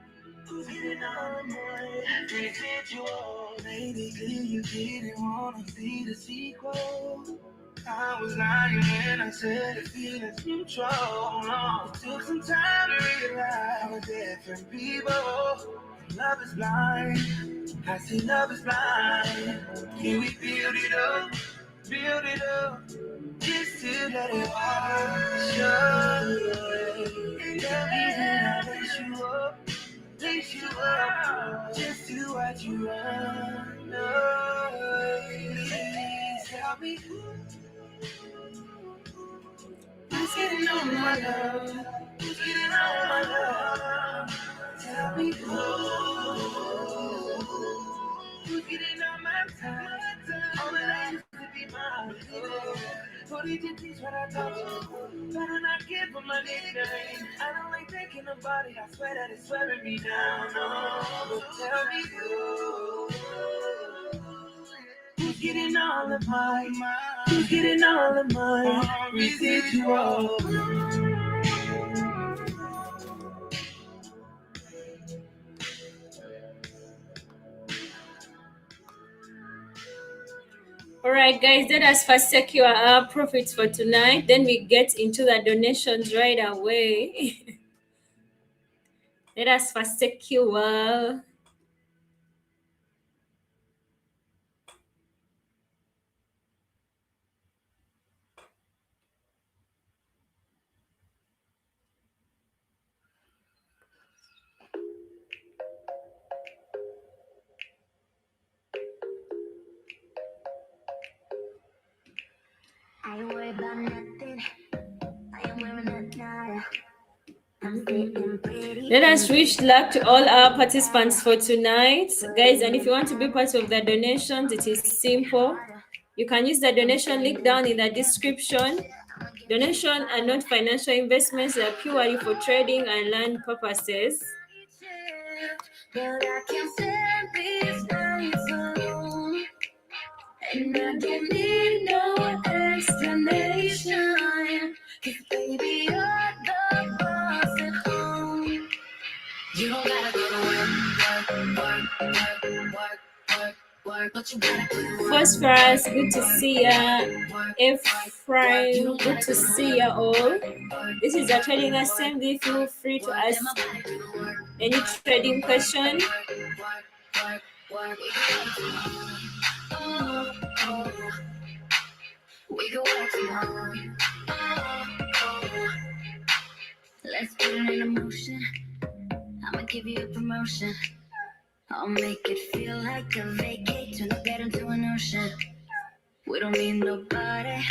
Who's getting all of mine? Residuals. Maybe you didn't want to see the sequel. I was lying when I said the feeling's mutual. No, it took some time to realize we're different people. Love is blind. I say love is blind. Can we build it up, just to let it wash away? Tell me that I lace you up, just to watch you run away. Please tell me, who's getting on my love? Who's getting on my love? Tell me who's getting on my time? All that I used to be mine. Who did you teach what I taught you? Better not give him my nickname. I don't like thinking about it. I swear that it's wearing me down. Oh, but tell me who's getting all of mine? Who's getting all of mine? Residual. All right, guys, let us first secure our profits for tonight. Then we get into the donations right away. Let us first secure. I ain't worried about nothing. I am wearing a nada. I'm sitting pretty. Let us wish luck to all our participants for tonight, guys. And if you want to be part of the donations, it is simple. You can use the donation link down in the description. Donation are not financial investments, they are purely for trading and learn purposes. But I can't stand these nights alone. And I don't need no explanation. Cause baby, you're the boss at home. You don't gotta go to work, but you gotta put in work. Phosphorus, good to see ya. Ephraim, good to see ya all. This is a trading assembly. Feel free to ask any trading question. We can work from home. Let's put it in motion. I'ma give you a promotion. I'll make it feel like a vacate. Turn the bed into an ocean. We don't need nobody.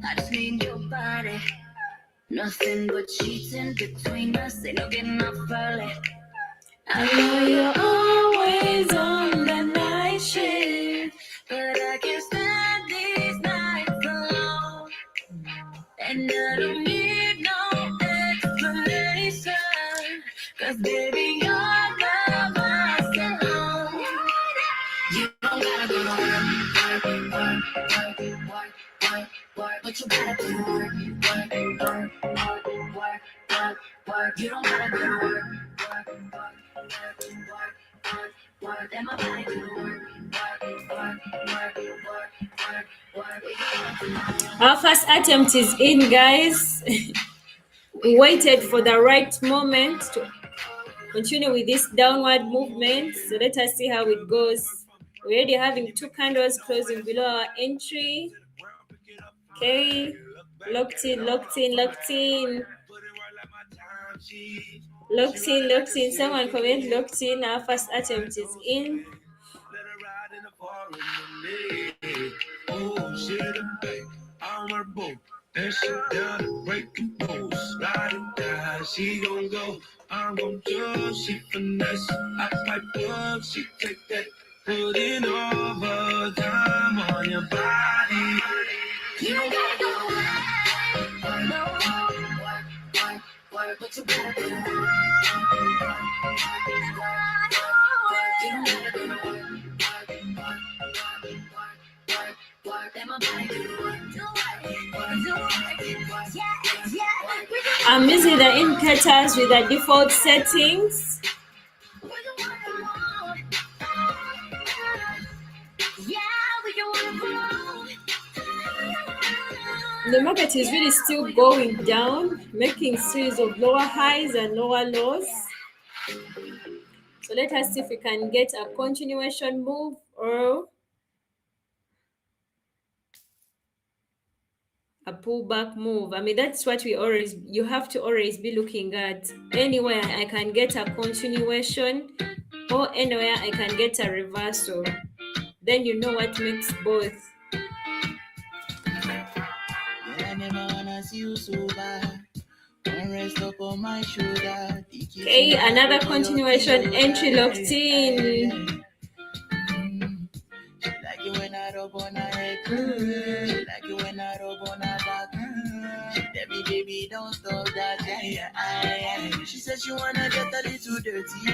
I just need your body. Nothing but cheating between us. Ain't no getting off early. I know you're always on the night shift, but I can't stand these nights alone. And I don't need no explanation, 'cause baby, you're the boss at home. You don't gotta go to work, but you gotta do work. You don't gotta go to work. Then my body do work. Our first attempt is in, guys. We waited for the right moment to continue with this downward movement. So let us see how it goes. We're already having 2 candles closing below our entry. Okay. Locked in. Someone comment locked in. Our first attempt is in. Oh, shit, I'm her boo. And she down to break the rules. Ride or die, she gon' go. I'm gon' judge, she finesse. I pipe up, she take that. Putting overtime on your body. You don't gotta go to work. No, work, but you gotta do work. You don't gotta go to work. Then my body do work. I'm using the indicators with the default settings. The market is really still going down, making series of lower highs and lower lows. So let us see if we can get a continuation move or a pullback move. I mean, that's what you have to always be looking at. Anywhere I can get a continuation or anywhere I can get a reversal. Then you know what makes both. Okay, another continuation entry locked in. Like it when I rub on her head. She like it when I rub on her back. She tell me, baby, don't stop that. She said she wanna get a little dirty.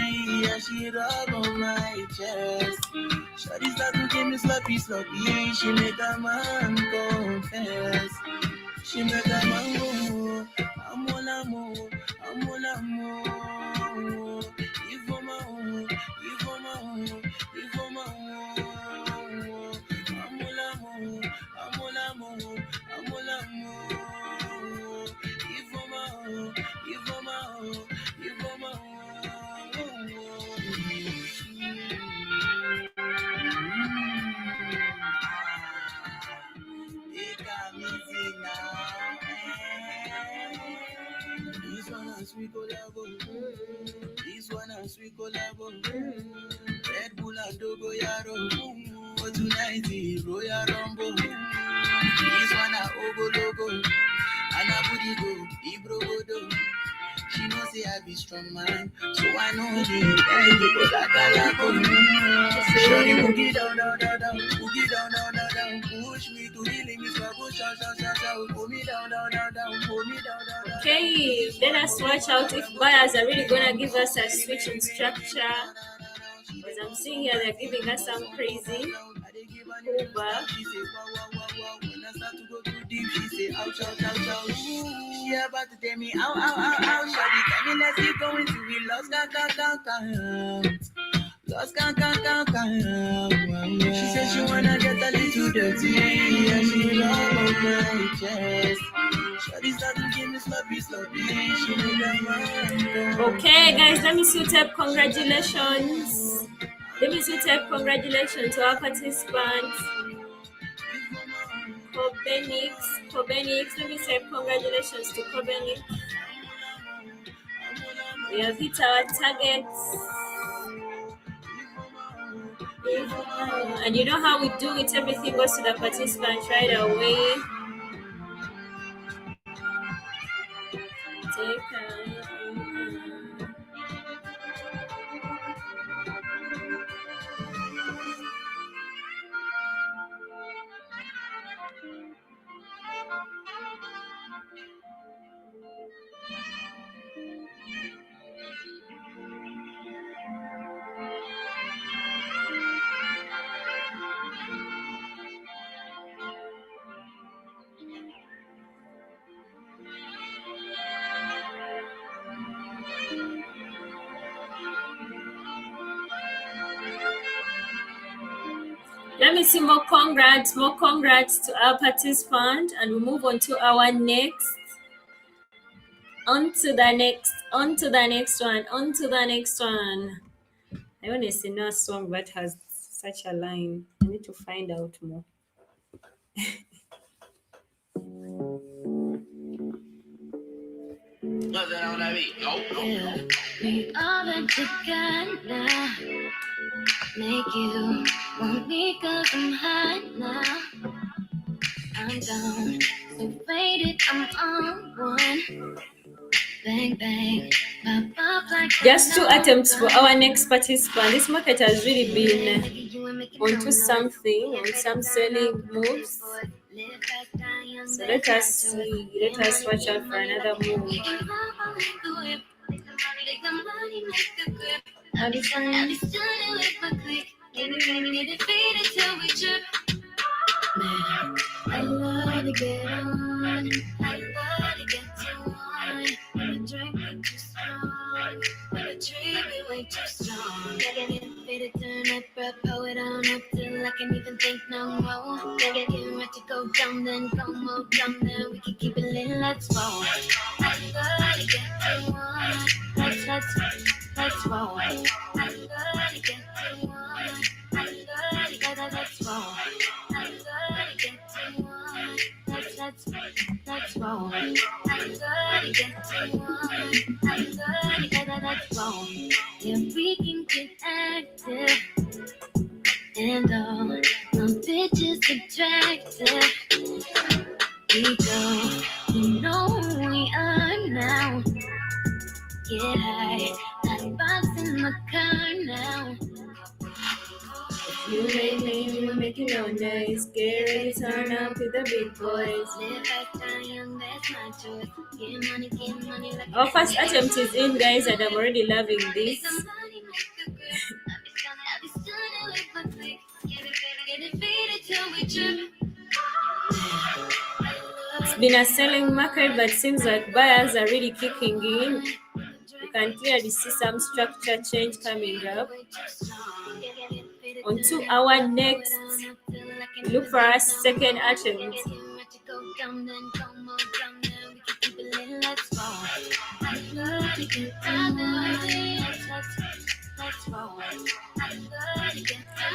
And she rub on my chest. Shawty start to give me sloppy. She make a man confess. She make a man go. I'm all amour. If I'm a home. This one a sweet collabo. Red Bull and Dogo Yaro. For tonight, Royal Rumble. This one a Ogo Logo. And a Booty Go, Ibro Godo. She know say I be strong man, so I know the end because I got Shorty boogie down, boogie down, push me to the limits, pull me down, pull me down. Okay, let us watch out if buyers are really gonna give us a switch in structure. As I'm seeing here, they're giving us some crazy pullback. She say, ouch. She about to tell me, ow. Shawty, tell me, let's keep going till we lost, She said she wanna get a little dirty, and she rub on my chest. Shawty start to give me sloppy. She made a man go. Okay, guys, let me see you type congratulations. To our participants. Cobenix. Let me say congratulations to Cobenix. We have hit our targets. And you know how we do it, everything goes to the participant right away. Take Let me see more congrats to our participant, and we move on to our next. On to the next one. I honestly know a song that has such a line. I need to find out more. We all together make you want me 'cause I'm high now. I'm down, so faded, I'm on one. Bang, bang, pop, pop like Just 2 attempts for our next participant. This market has really been onto something, on some selling moves. So let us see. Let us watch out for another move. I'll be stunning with my click. Defeated till we trip. Man, I love to get on. I love to get too on. When the drink be too strong, when the tree be way too strong. Get faded, turn up, rap, poet on up till I can't even think no more. Get ready to go down, then go more down, then we can keep it lit. Let's roll. I love to get too on. Let's roll. I love to get too on. I love to get let's roll. I love to get too on. Let's roll. I love to get too on. I love to get let's roll. Yeah, we can get active. And all my bitches attractive. We go, you know who we are now. Get high, that box in my car now. You make me, you making no noise. Get ready to turn up with the big boys. Live like that young, that's my choice. Get money like Our first attempt is in, guys, and I'm already loving this. somebody make a grip. I'll be stunning with my click. Get it faded till we trip. It's been a selling market, but seems like buyers are really kicking in. You can clearly see some structure change coming up. On to our next. Look for our second attempt.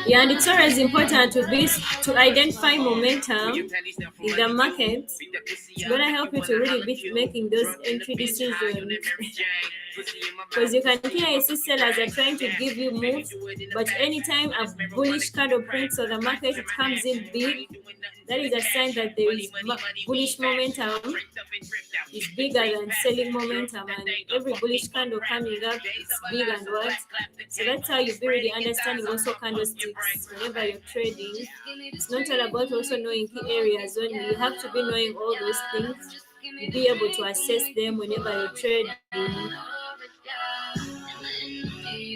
Yeah, and it's always important to identify momentum in the market. It's gonna help you to really be making those entry decisions. Because you can clearly see sellers are trying to give you moves, but anytime a bullish candle prints on the market, it comes in big. That is a sign that there is bullish momentum is bigger than selling momentum, and every bullish candle coming up is big and what. So that's how you be really understanding also candlesticks whenever you're trading. It's not all about also knowing key areas only. You have to be knowing all those things to be able to assess them whenever you're trading.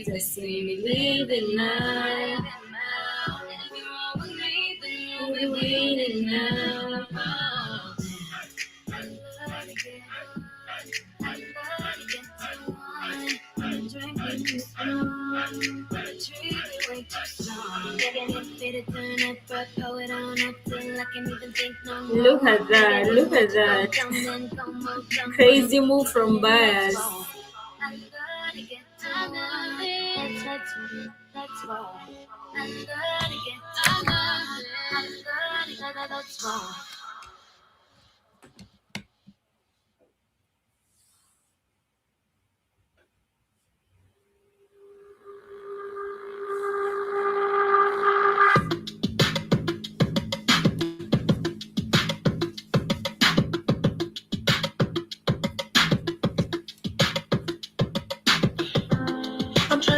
Just see me living now. We're winning now. Look at that. Crazy move from buyers.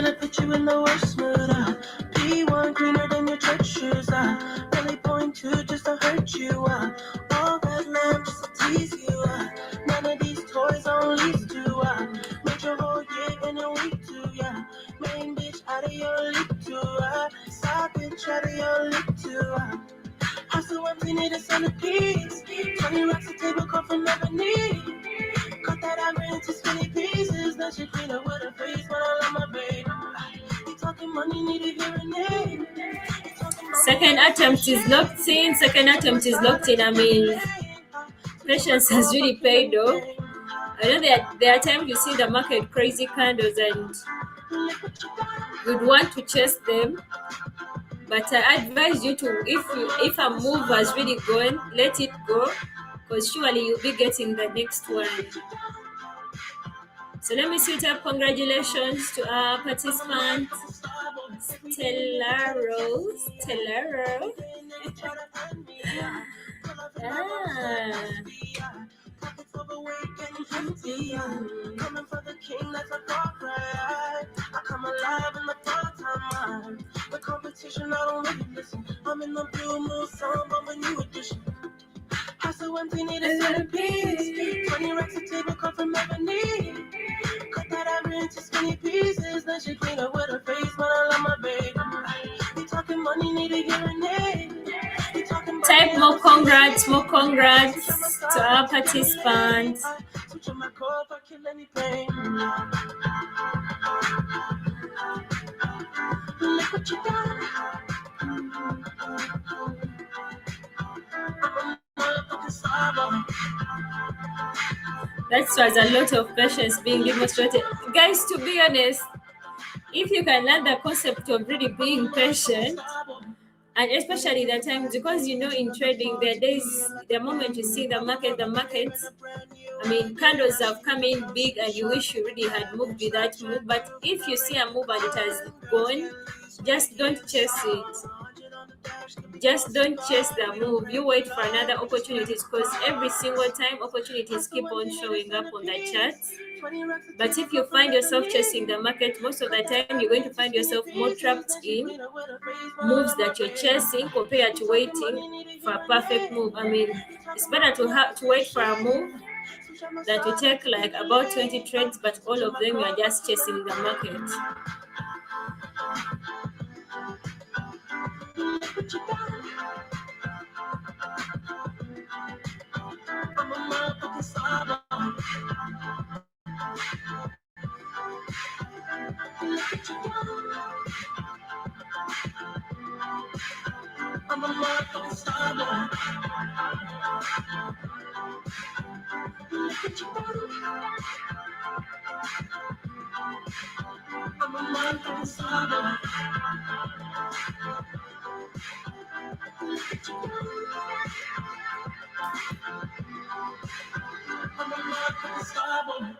tryna put you in the worst mood. P1 cleaner than your church shoes. Really point to just to hurt you. All that lamb just to tease you. None of these toys on lease to. Make your whole year in a week too. Yeah, main bitch out of your league too. Side bitch out of your league too. House so empty, need a centerpiece. 20 racks a table come from ebony. Cut that ivory into skinny pieces. Now she clean up with her face, but I love my baby. You talking money, need a hearing aid. Second attempt is locked in. I mean, patience has really paid off. I know there are times you see the market crazy candles and you'd want to chase them. But I advise you to, if a move has really gone, let it go, because surely you'll be getting the next one. So let me sweet up congratulations to our participant, Stellaro. Coming for the king, that's a dark ride. I come alive in the part-time mind. The competition, I don't really listen. I'm in the blue moon song, but when you edition. House so empty, need a centerpiece. 20 racks a table come from ebony. Cut that ivory into skinny pieces. Then she clean up with her face, but I love my baby. You talking money, need a hearing aid. Type more congrats to our participants. Switching my core if I kill anything. Look what you got. That was a lot of patience being demonstrated. Guys, to be honest, if you can learn the concept of really being patient, and especially the times, because you know in trading there is the moment you see the market, I mean, candles have come in big and you wish you really had moved with that move. But if you see a move and it has gone, just don't chase it. Just don't chase the move. You wait for another opportunities, because every single time opportunities keep on showing up on the charts. But if you find yourself chasing the market, most of the time you're going to find yourself more trapped in moves that you're chasing compared to waiting for a perfect move. I mean, it's better to wait for a move that will take like about 20 trades, but all of them you are just chasing the market. I'm a motherfucking star. Look at you go. I'm a motherfucking star. Look at you go. I'm a motherfucking star. Look at you go. I'm a motherfucking star.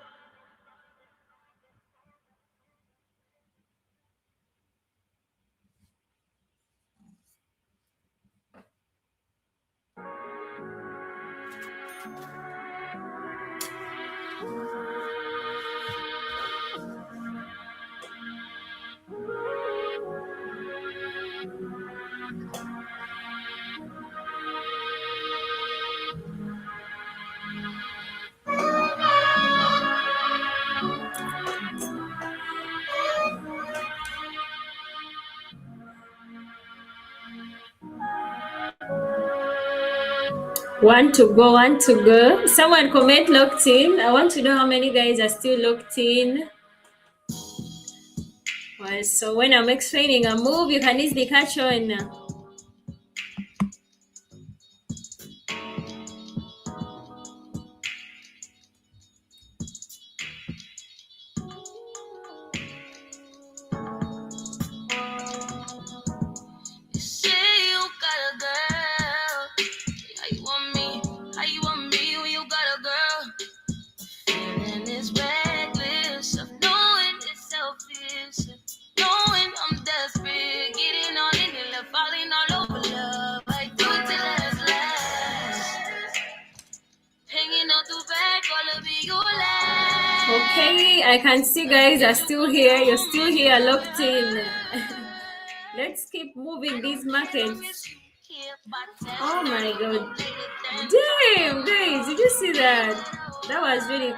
Want to go. Someone comment locked in. I want to know how many guys are still locked in. Well, so when I'm explaining a move, you can easily catch on. Knowing I'm desperate, getting all in it, left all in Okay, I can see guys are still here. You're still here, locked in. Let's keep moving these markets. Oh my god. Damn, guys, did you see that? That was really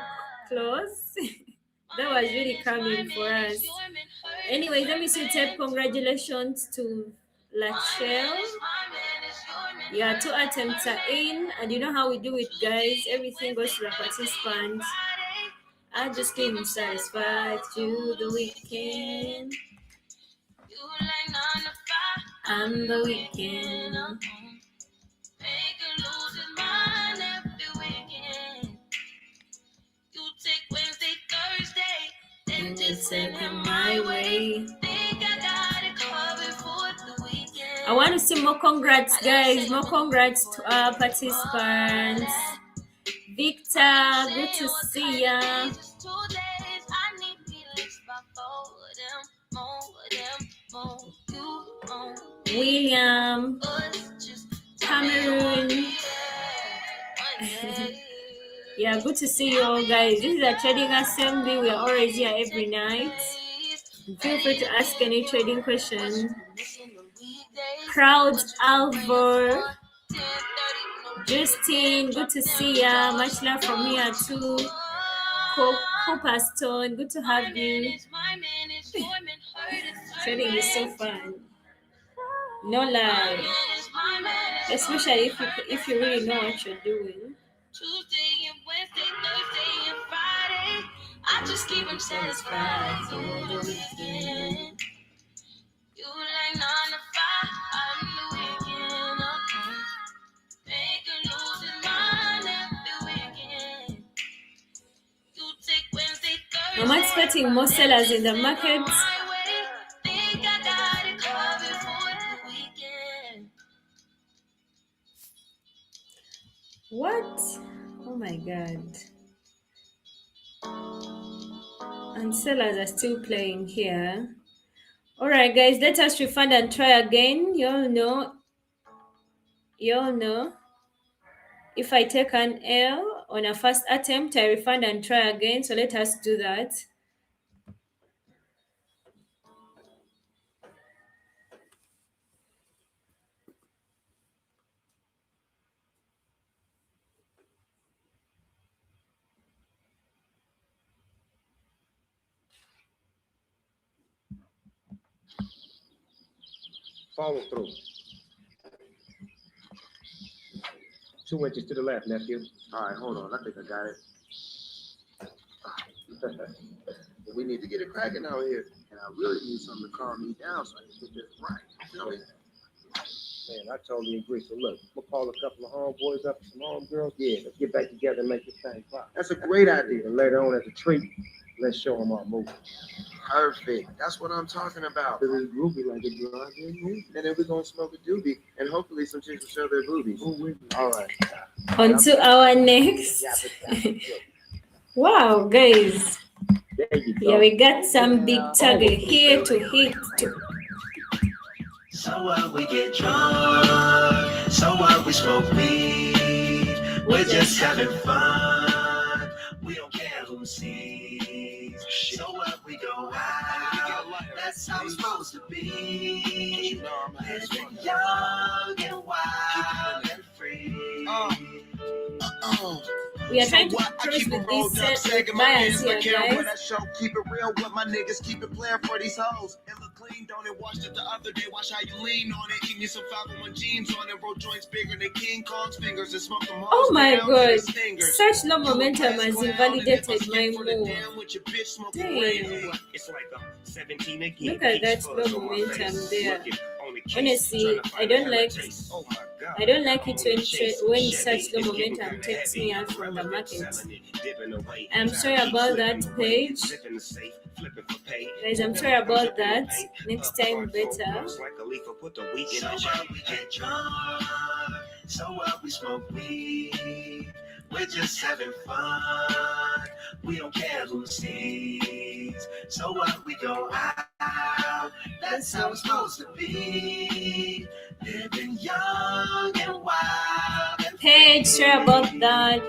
close. That was really coming for us. Anyway, let me say type congratulations to Lachelle. Yeah, 2 attempts are in, and you know how we do it, guys. Everything goes to the participants. I just came satisfied to the weekend. I'm the weekend. And it's taking my way. I want to see more congrats, guys. More congrats to our participants. Victor, good to see ya. William, Cameroon. Yeah, good to see you all, guys. This is a trading assembly. We are always here every night. Feel free to ask any trading question. Proud Alvor, Justin, good to see ya. Much love from here too. Cooper Stone, good to have you. Trading is so fun. No lie, especially if you really know what you're doing. Tuesday and Wednesday, Thursday and Friday, I just keep them satisfied for the weekend. You like 9 to 5, I'm the weekend. Make a lose his mind every weekend. You take Wednesday, Thursday. I'm expecting more sellers in the market. Think I got it covered for the weekend. What? Oh my god. And sellers are still playing here. Alright guys, let us refund and try again. You all know if I take an L on a first attempt, I refund and try again. So let us do that. Follow through. 2 inches to the left, nephew. All right, hold on. I think I got it. We need to get it cracking out here. And I really need something to calm me down so I can get this right. You know? Man, I totally agree. So look, we'll call a couple of homeboys up and some homegirls. Yeah, let's get back together and make this thing pop. That's a great idea. And later on as a treat, let's show them our movie. Perfect. That's what I'm talking about. This is groovy like a drive-in movie. And then we're going to smoke a doobie. And hopefully some chicks will show their boobies. All right. On to our next. Wow, guys. There you go. Yeah, we got some big target here to hit. So what, we get drunk. So what, we smoke weed. We're just having fun. We don't care who sees. So what, we go out. That's how it's supposed to be. Living young and wild and free. We are trying to close with this set bias here, guys. Keep it real with my niggas, keep it playing for these hoes. And look clean, don't it? Watched it the other day, watch how you lean on it. Eat me some 501 jeans on it, roll joints bigger than King Kong's fingers and smoke them. Oh my god, such low momentum has invalidated my move. Damn. Look at that low momentum there. Honestly, I don't like it when such low momentum takes me out from the market. I'm sorry about that, Paige. Guys, I'm sorry about that. Next time better. So what, we smoke weed. We're just having fun. We don't care who sees. So what, we go out. That's how it's supposed to be. Living young and wild. Paige, sorry about that.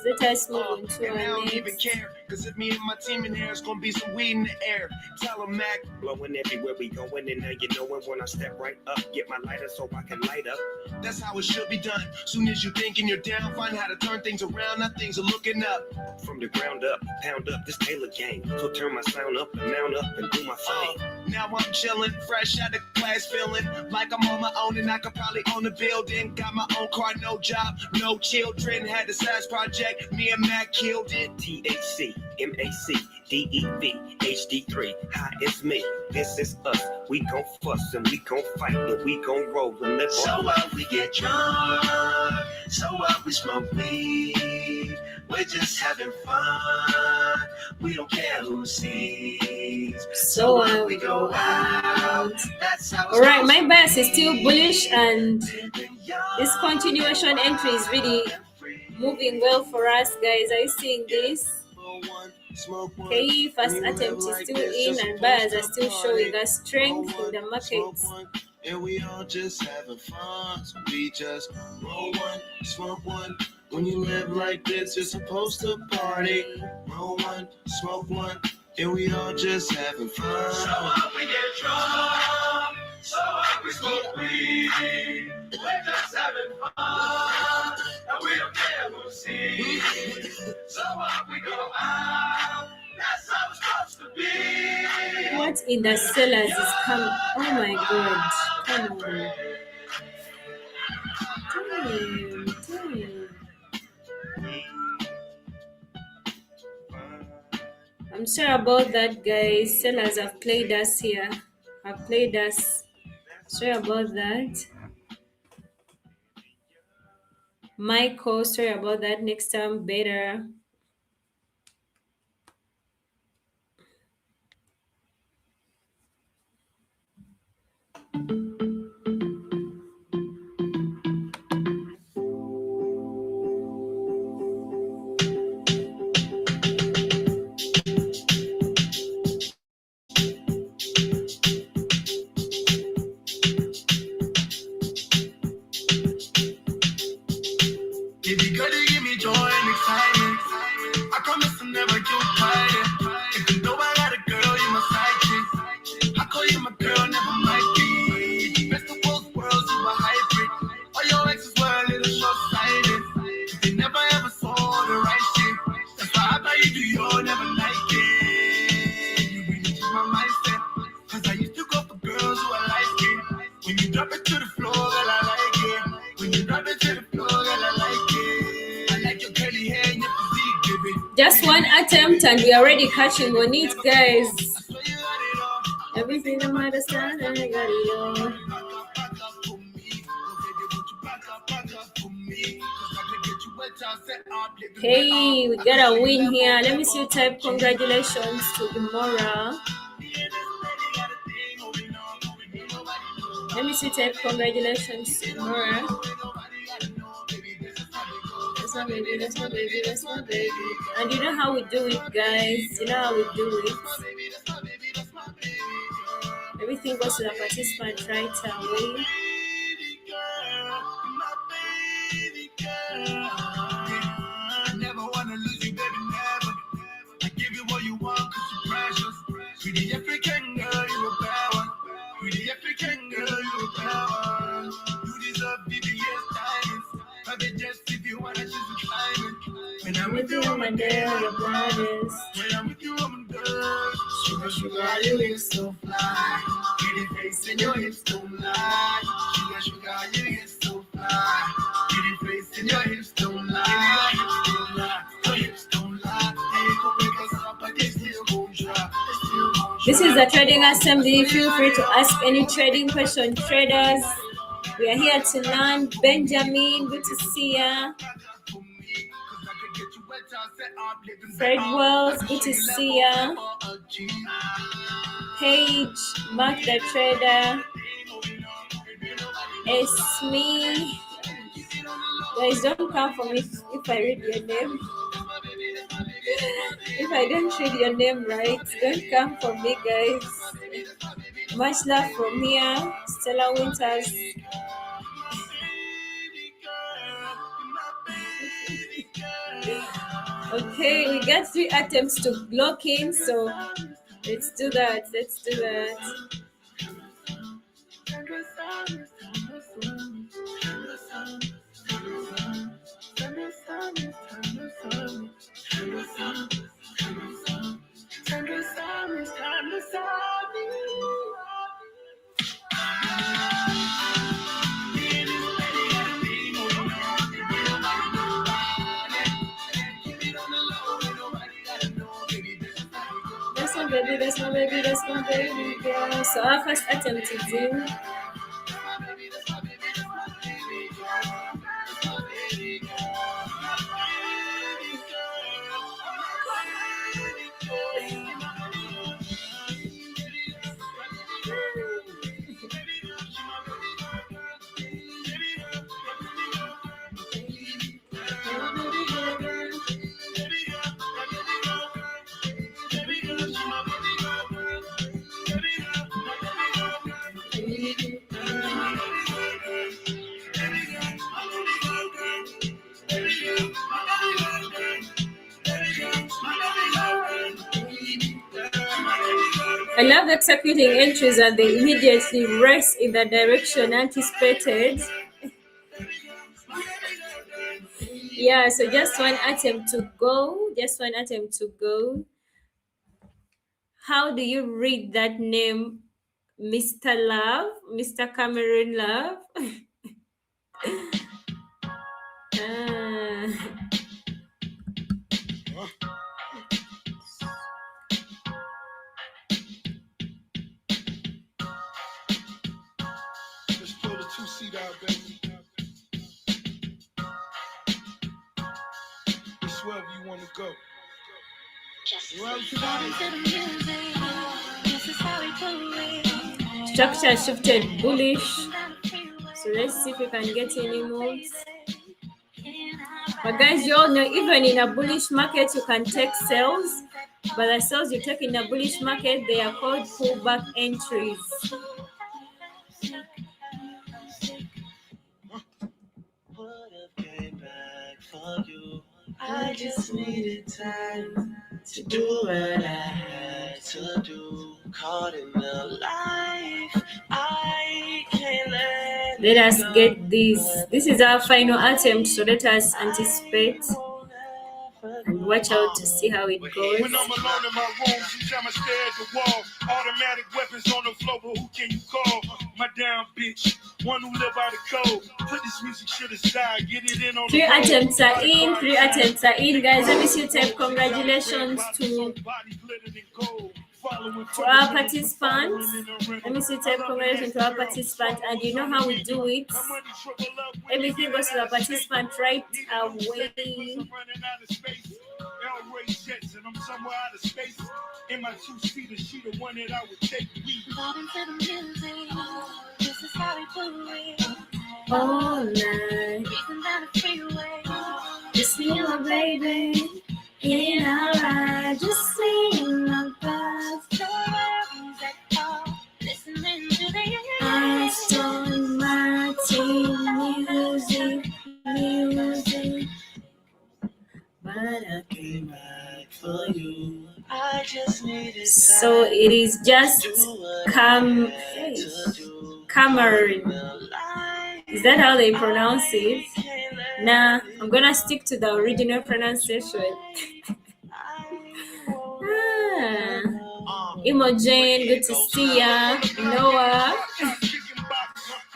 Let us move on to And I our don't even next. care, cause if me and my team in here, it's gonna be some weed in the air. Tell 'em, Mac. Blowing everywhere we going, and now you know it when I step right up. Get my lighter so I can light up. That's how it should be done. Soon as you thinking you're down, find how to turn things around. Now things are looking up. From the ground up, pound up this Taylor gang. So turn my sound up and mount up and do my thing. Now I'm chilling, fresh out of class, feeling like I'm on my own and I could probably own a building. Got my own car, no job, no children. Had the size project, me and Mac killed it. THC, MAC, DEV, HD3. Hi, it's me. This is us. We gon' fuss and we gon' fight and we gon' roll and live So on. what, we get drunk, so what, we smoke weed, we're just having fun, we don't care who sees. So We go out, that's how it's alright, my supposed bias to is still be. bullish, and Living young this continuation entry is really and free. moving well for us, guys. Are you seeing this? Roll one, smoke one. Okay, first When you attempt live is like still this, in, you're and buyers are supposed still to showing party. us strength Roll in the one, markets. smoke one, and we all just having fun. So we just roll one, smoke one. When you live like this, you're supposed to party. Roll one, smoke one, and we all just having fun. So what, we get drunk, so what, we smoke weed, we're just having fun, and we don't care who sees. So what, we go out, that's how it's supposed to be. What in the cellars is coming? Oh my god, come on. Damn. I'm sorry about that, guys. Sellers have played us here. Have played us. Sorry about that. Michael, sorry about that. Next time, better. If you gotta give me joy and excitement, I promise to never get quiet. If you know I got a girl, you my side chick. I call you my girl, never might be. Best of both worlds, you a hybrid. All your exes were a little short-sighted. They never ever saw the right shit. That's why I buy you do your never like it. You really change my mindset. Cause I used to go for girls who are light skinned. When you drop it to the floor, girl, I like it. When you drop it to the floor, girl, I like it. I like your curly hair and your physique, baby. Just one attempt and we are already catching on it, guys. I swear you got it all. Everything I'm understand, I got it all. Back up for me. Oh, baby, won't you back up for me? 'Cause I can get you wet, I'll set up, living Hey, we got a win here. Let me see you type congratulations to Imora. Let me see you type congratulations to Imora. That's my baby, that's my baby, that's my baby. And you know how we do it, guys. You know how we do it. Everything goes to the participant right away. Never wanna lose you, baby, never. I give you what you want, 'cause you're precious. Pretty African girl, you a bad one. Pretty African girl, you a bad one. You deserve VVS diamonds. Private jets if you wanna choose a climate. When I'm with you, I'm a girl, your brothers. When I'm with you, I'm a girl. Sugar, sugar, you look so fly. Pretty face and your hips don't lie. Sugar, sugar, you look so fly. Pretty face and your hips don't lie. Your hips don't lie. They could break us up, but they still gon' try. They still gon' This try. is the Trading Assembly. Feel free to ask any trading question, traders. We are here to learn. Benjamin, good to see ya. Fred Wells, good to see ya. Paige, Mark the Trader. Esme. Guys, don't come for me if I read your name. If I don't read your name right, don't come for me, guys. Much love from here, Stella Winters. Okay, we got 3 attempts to lock in, so let's do that. Let's do that. That's my baby, that's my baby, that's my baby girl. So our first attempt is in. I love executing entries and they immediately race in the direction anticipated. Yeah, so just one attempt to go. Just one attempt to go. How do you read that name, Mr. Love? Mr. Cameron Love? Ah. Let's pull the 2-seat out, baby. It's wherever you want to go. Structure shifted bullish. So let's see if we can get any moves. But guys, you all know even in a bullish market you can take sales. But the sales you take in a bullish market, they are called pullback entries. I just needed time to do what I had to do. Caught in the life, I can't Let us get this. This is our final attempt, so let us anticipate and watch out to see how it goes. When I'm alone in my room, sometimes I stare at the wall. Automatic weapons on the floor, but who can you call? My damn bitch, one who live by the code. Put this music shit aside, get it in on 3 the road. attempts are in. 3 attempts are in, guys. Let me see you type congratulations to our participants. Let me see you type congratulations to our participants. And you know how we do it. Everything goes to the participant right away. And I'm somewhere out of space. In my 2-seater, she the one that I would take. This is how we do it. All night. Breezing down the freeway. Just me and my baby in our ride. Just me and my buzz. No worries at all. Listening to the Aston Martin music. But I came back for you. I just needed So it is just Cameron. Is that how they pronounce it? Nah, I'm gonna stick to the original pronunciation. Imogen, good to see ya. Noah.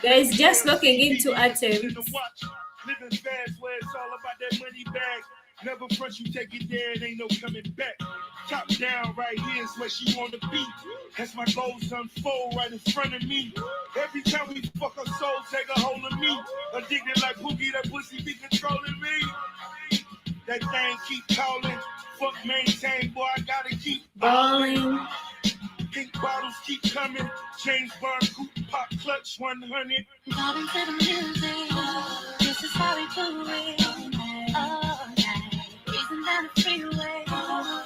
Guys, just looking into attempts. Living fast where it's all about that money bag. Never front, you take it there, it ain't no coming back. Top down right here is where she wanna be. As my goals unfold right in front of me. Every time we fuck her soul, take a hold of me. Addicted like Boogie, that pussy be controlling me. That thing keep calling. Fuck maintain, boy, I gotta keep balling. Pink bottles keep coming. James Bond, coupe, pop, clutch, 100. Bobbing to the music. This is how we do it. All night. Breezing down the freeway.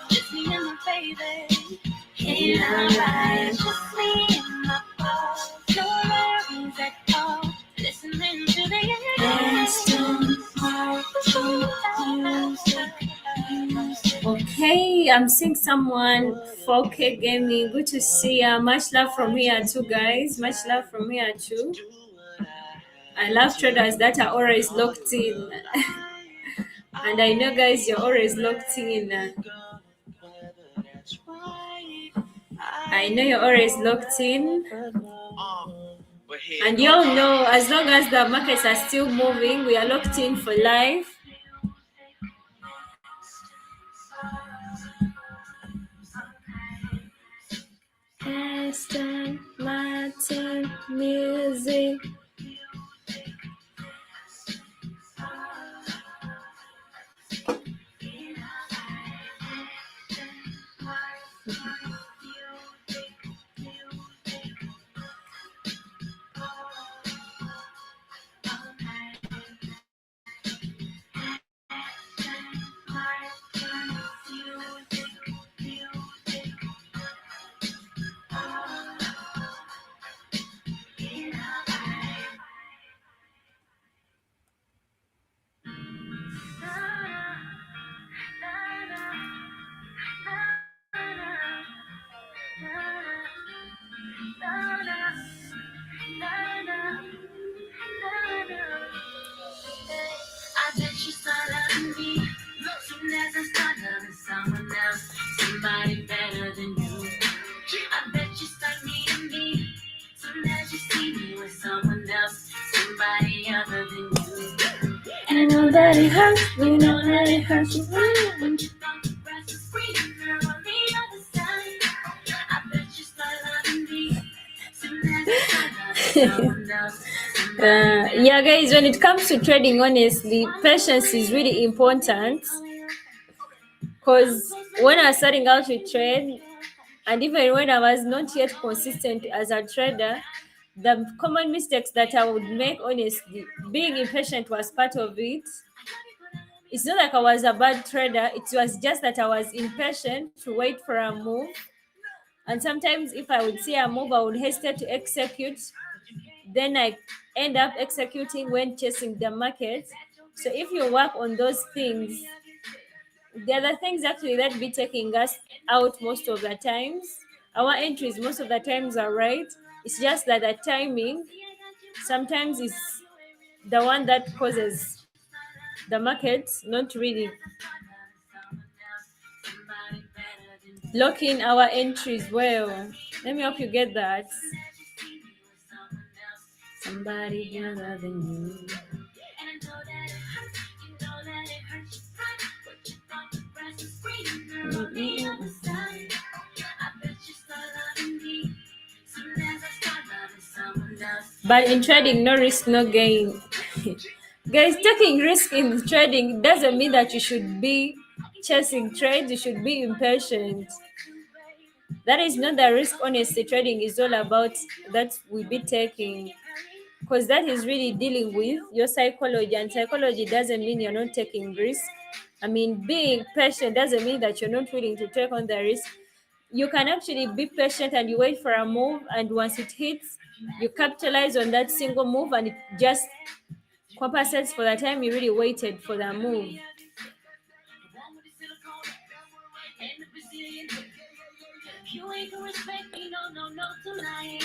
Just me and my baby. In our ride. Just me and my boss. No worries at all. Listening to the Aston Martin music. Okay, I'm seeing someone 4K gaming. Good to see ya. Much love from here too, guys. Much love from here too. I love traders that are always locked in. And I know, guys, you're always locked in. I know you're always locked in. And you all know, as long as the markets are still moving, we are locked in for life. Aston Martin music. I bet you start loving me soon as I start loving someone else, somebody better than you. I bet you start needing me soon as you see me with someone else, somebody other than you. And I know that it hurts, you know that it hurts you. When you thought the grass was greener on the other side, I bet you start loving me soon as I start loving someone else. Yeah, guys, when it comes to trading, honestly, patience is really important. Because when I was starting out to trade, and even when I was not yet consistent as a trader, the common mistakes that I would make, honestly, being impatient was part of it. It's not like I was a bad trader, it was just that I was impatient to wait for a move. And sometimes if I would see a move, I would hesitate to execute. Then I end up executing when chasing the market. So if you work on those things, the other things actually that be taking us out most of the times. Our entries most of the times are right. It's just that the timing sometimes is the one that causes the market not really locking our entries well. Let me hope you get that. Somebody other than you. But in trading, no risk, no gain. Guys, taking risk in trading doesn't mean that you should be chasing trades. You should be impatient. That is not the risk, honestly. Trading is all about that we be taking, because that is really dealing with your psychology, and psychology doesn't mean you're not taking risk. I mean, being patient doesn't mean that you're not willing to take on the risk. You can actually be patient and you wait for a move, and once it hits, you capitalize on that single move, and it just compensates for the time you really waited for the move. You ain't gonna respect me, no, tonight.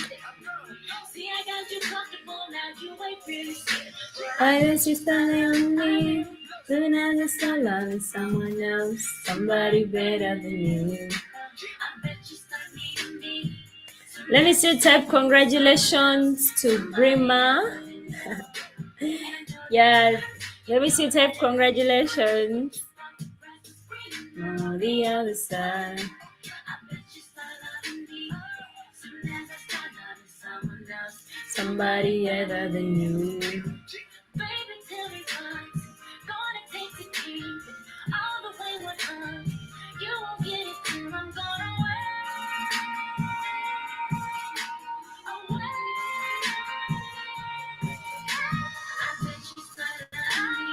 See, I got you comfortable, now you ain't really scared. I guess you started on me, soon as I start loving someone else, somebody better than you. Let me still type congratulations to Brima. Yeah, let me still type congratulations. On the other side. Somebody other than you. Baby, tell me what's gonna take to keep it all the way with us. You won't get it till I'm gonna away. I bet you started loving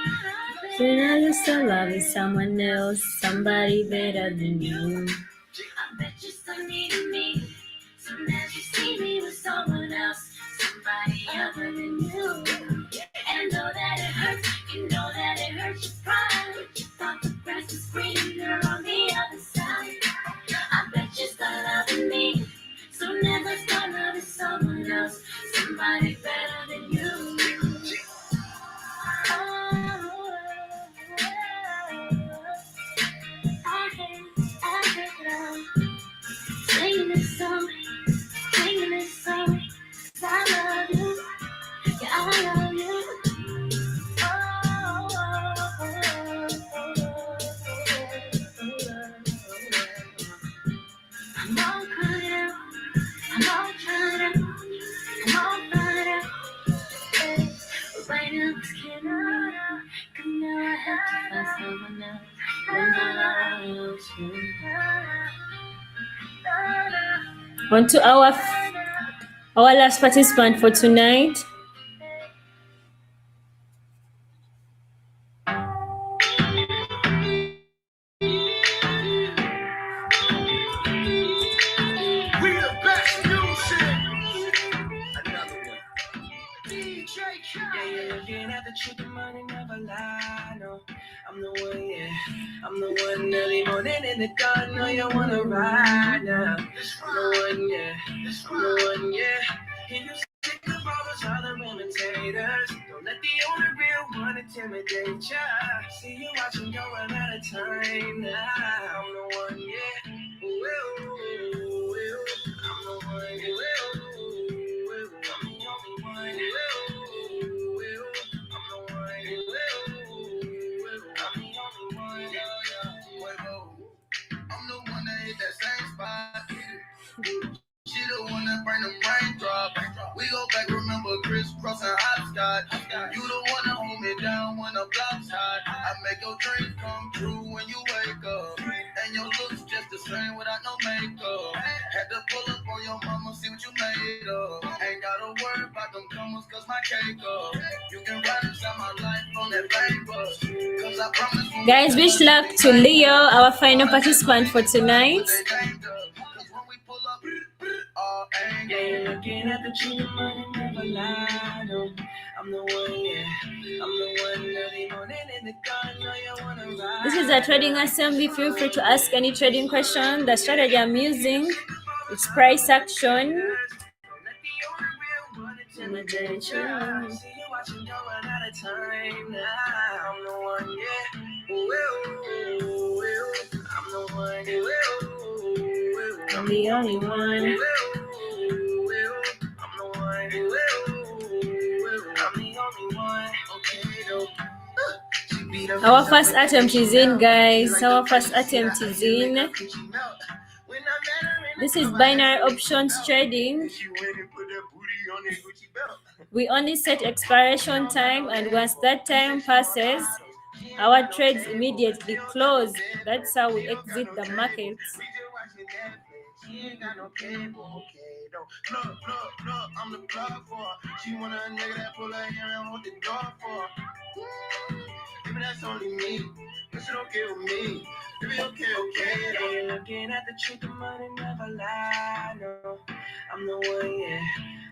me. Soon as you start loving someone else, somebody better than you. I bet you start needing me. Soon as you see me with someone else, somebody other than you. And know that it hurts, you know that it hurts your pride. You thought the grass was greener on the On to our last participant for tonight. We the best music. Another one. DJ Khaled. Yeah, looking at the truth, the money never lie. No, I'm the one, yeah. I'm the one early morning in the dark. No, you wanna ride now. I'm the one, yeah. I'm the one, yeah. Can you stick the ballers, all the imitators? Don't let the only real one intimidate ya. See you watching, going out of time now. I'm the one, yeah. Ooh, ooh, ooh, ooh. I'm the one, yeah. Ooh, ooh, ooh. I'm the only one, yeah. Ooh, ooh. I'm the one, yeah. Ooh, ooh. I'm the only one, yeah. I'm the one that hit that same spot. She the one that bring them raindrop. We go back, remember Chris Cross and Hopscotch. You the one that hold me down when the block's hot. I make your dreams come true when you wake up. And your looks just the same without no makeup. Had to pull up on your mama, see what you made of. Ain't gotta worry about them comers, cause my cake up. You can ride inside my life on that bank bus. Cause I promise you. Guys, wish luck to Leo, our final participant for tonight. Yeah, you're looking at the truth, the money never lie. No, I'm the one, yeah. I'm the one early morning in the dark. No, you wanna ride. This is a trading assembly. Feel free to ask any trading question. The strategy I'm using, it's price action. Intimidation. See you watching, going out of time now. I'm the one, yeah. Ooh, ooh, ooh. I'm the one, yeah. Ooh, ooh. I'm the only one. I'm the one. I'm the only one. Okay, though. Our first attempt is in, guys. Our first attempt is in. This is binary options trading. We only set expiration time, and once that time passes, our trades immediately close. That's how we exit the markets. She ain't got no cable, okay, though. Plug, I'm the plug for her. She want a nigga that pull her hair and hold the door for her. Maybe that's only me, but she don't care with me. Maybe okay, Yeah, you're looking at the truth, the money never lie. No, I'm the one, yeah.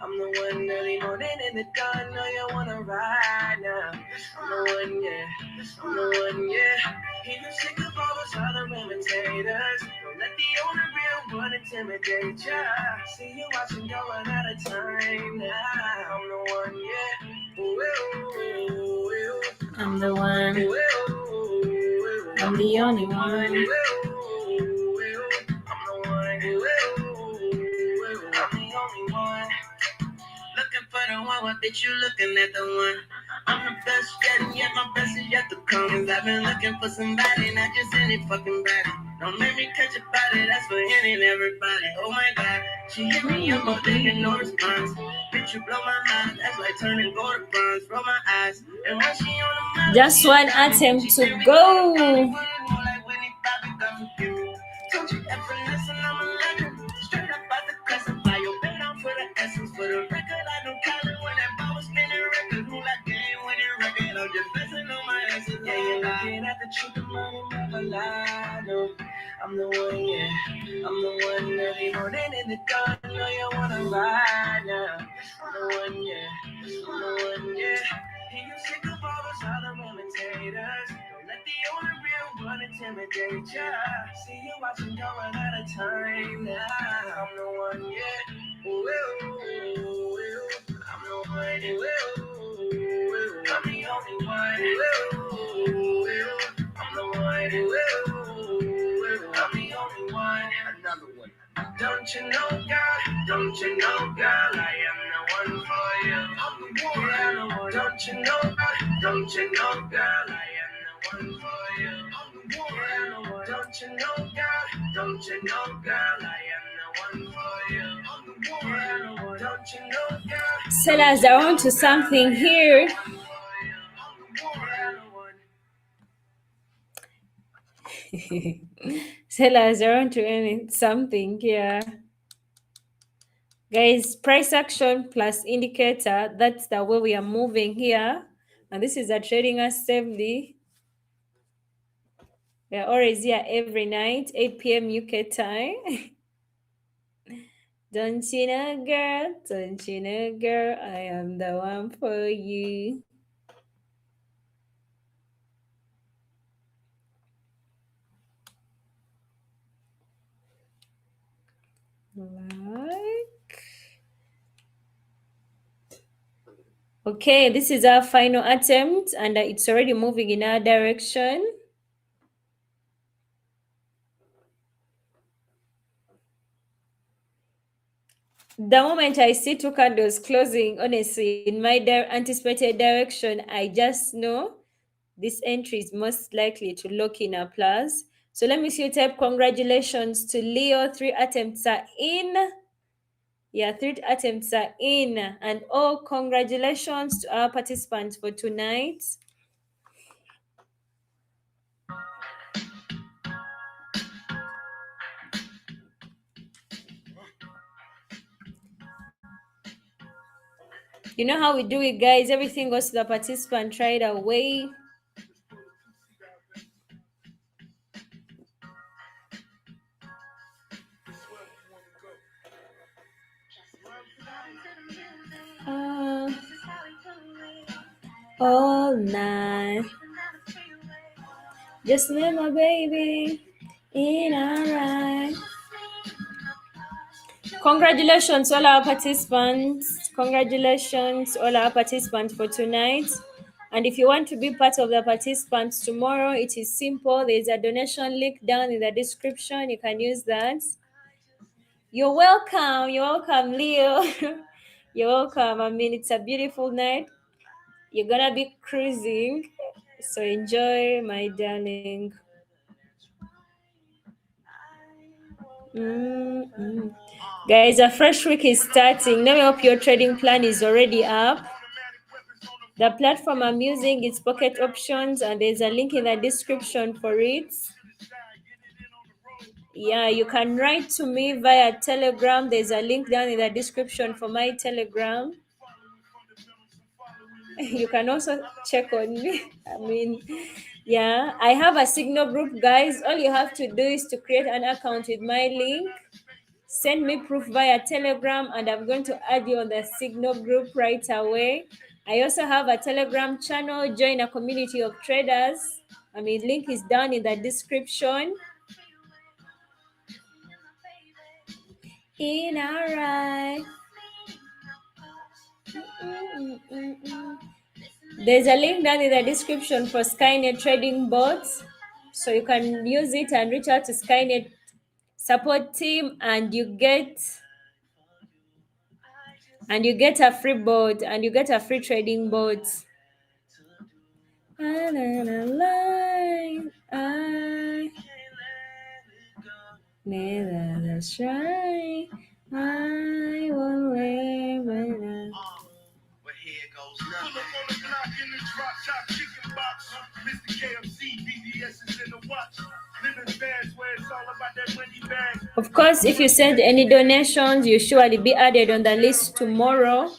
I'm the one early morning in the dark. No, you wanna ride now. I'm the one, yeah. I'm the one, yeah. Can you sick of all those other imitators? Don't let the only real one intimidate ya. See you watching, going out of time now. I'm the one, yeah. Ooh, ooh, ooh. I'm the one. Ooh, ooh, ooh. I'm the only one. I'm the one. I'm the only one. Looking for the one, what bitch you looking at the one? I'm the best yet, and yet my best is yet to come. Cause I've been looking for somebody, not just any fucking body. Don't make me catch a body, that's for any and everybody. Oh my god, she hit me up all day and no response. Bitch, you blow my mind, that's like turning gold to bronze. Roll my eyes, and when she on the mouth, Just one attempt to go. Don't you ever listen, I'm a legend. Straight up out the classify your bed out for the essence. For the record, I don't call it when that ball was spinning record. Who like game winning record? I'm just blessing on my essence. Yeah, you're looking at the truth, the money never lie. No, I'm the one, yeah. I'm the one early morning in the dark. I know you wanna ride now. I'm the one, yeah. I'm the one, yeah. Can you sick of all those other imitators? Don't let the only real one intimidate ya. See you watching, going out of time now. I'm the one, yeah. Ooh, ooh, ooh. I'm the one, yeah. Ooh, ooh. I'm the only one. Ooh, ooh. I'm the one, yeah. Ooh, ooh. I'm the only one. another one. Don't you know, girl? Don't you know, girl? I am the one for you. I'm the one. Yeah, the one. Don't you know, girl? Don't you know, girl? I am the one for you. I'm the one. Yeah, the one. Don't you know, girl? Don't you know, girl? I am the one for you. I'm the one. Yeah, the one. Don't you know, girl? Sellers are on to something here. Sellers around to earn something, yeah. Guys, price action plus indicator, that's the way we are moving here. And this is a trading us safely. We are always here every night, 8 p.m. UK time. Don't you know, girl? Don't you know, girl? I am the one for you. Okay, this is our final attempt, and it's already moving in our direction. The moment I see two candles closing, honestly, in my anticipated direction, I just know this entry is most likely to lock in a plus. So let me see you type congratulations to Leo. 3 attempts are in. Yeah, 3 attempts are in. And congratulations to our participants for tonight. You know how we do it, guys. Everything goes to the participant right away. All night. Just let my baby in alright. Congratulations, all our participants. Congratulations, all our participants for tonight. And if you want to be part of the participants tomorrow, it is simple. There's a donation link down in the description. You can use that. You're welcome. You're welcome, Leo. You're welcome. I mean, it's a beautiful night. You're going to be cruising. So enjoy, my darling. Guys, a fresh week is starting. Let me hope your trading plan is already up. The platform I'm using is Pocket Options, and there's a link in the description for it. Yeah, you can write to me via Telegram. There's a link down in the description for my Telegram. You can also check on me. I mean, yeah, I have a Signal group, guys. All you have to do is to create an account with my link. Send me proof via Telegram, and I'm going to add you on the Signal group right away. I also have a Telegram channel. Join a community of traders. I mean, link is down in the description. In alright. There's a link down in the description for Skynet trading bots, so you can use it and reach out to Skynet support team, and you get a free bot, and you get a free trading bot. That's right. I won't live it. But here goes nothing. Pull up on the block in the drop top chicken box. Mr. KFC, BDS is in the watch. Living fast where it's all about that money bag. Of course, if you send any donations, you surely be added on the list tomorrow.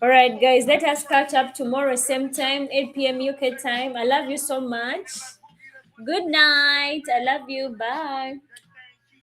All right, guys, let us catch up tomorrow, same time, 8 p.m. UK time. I love you so much. Good night. I love you. Bye.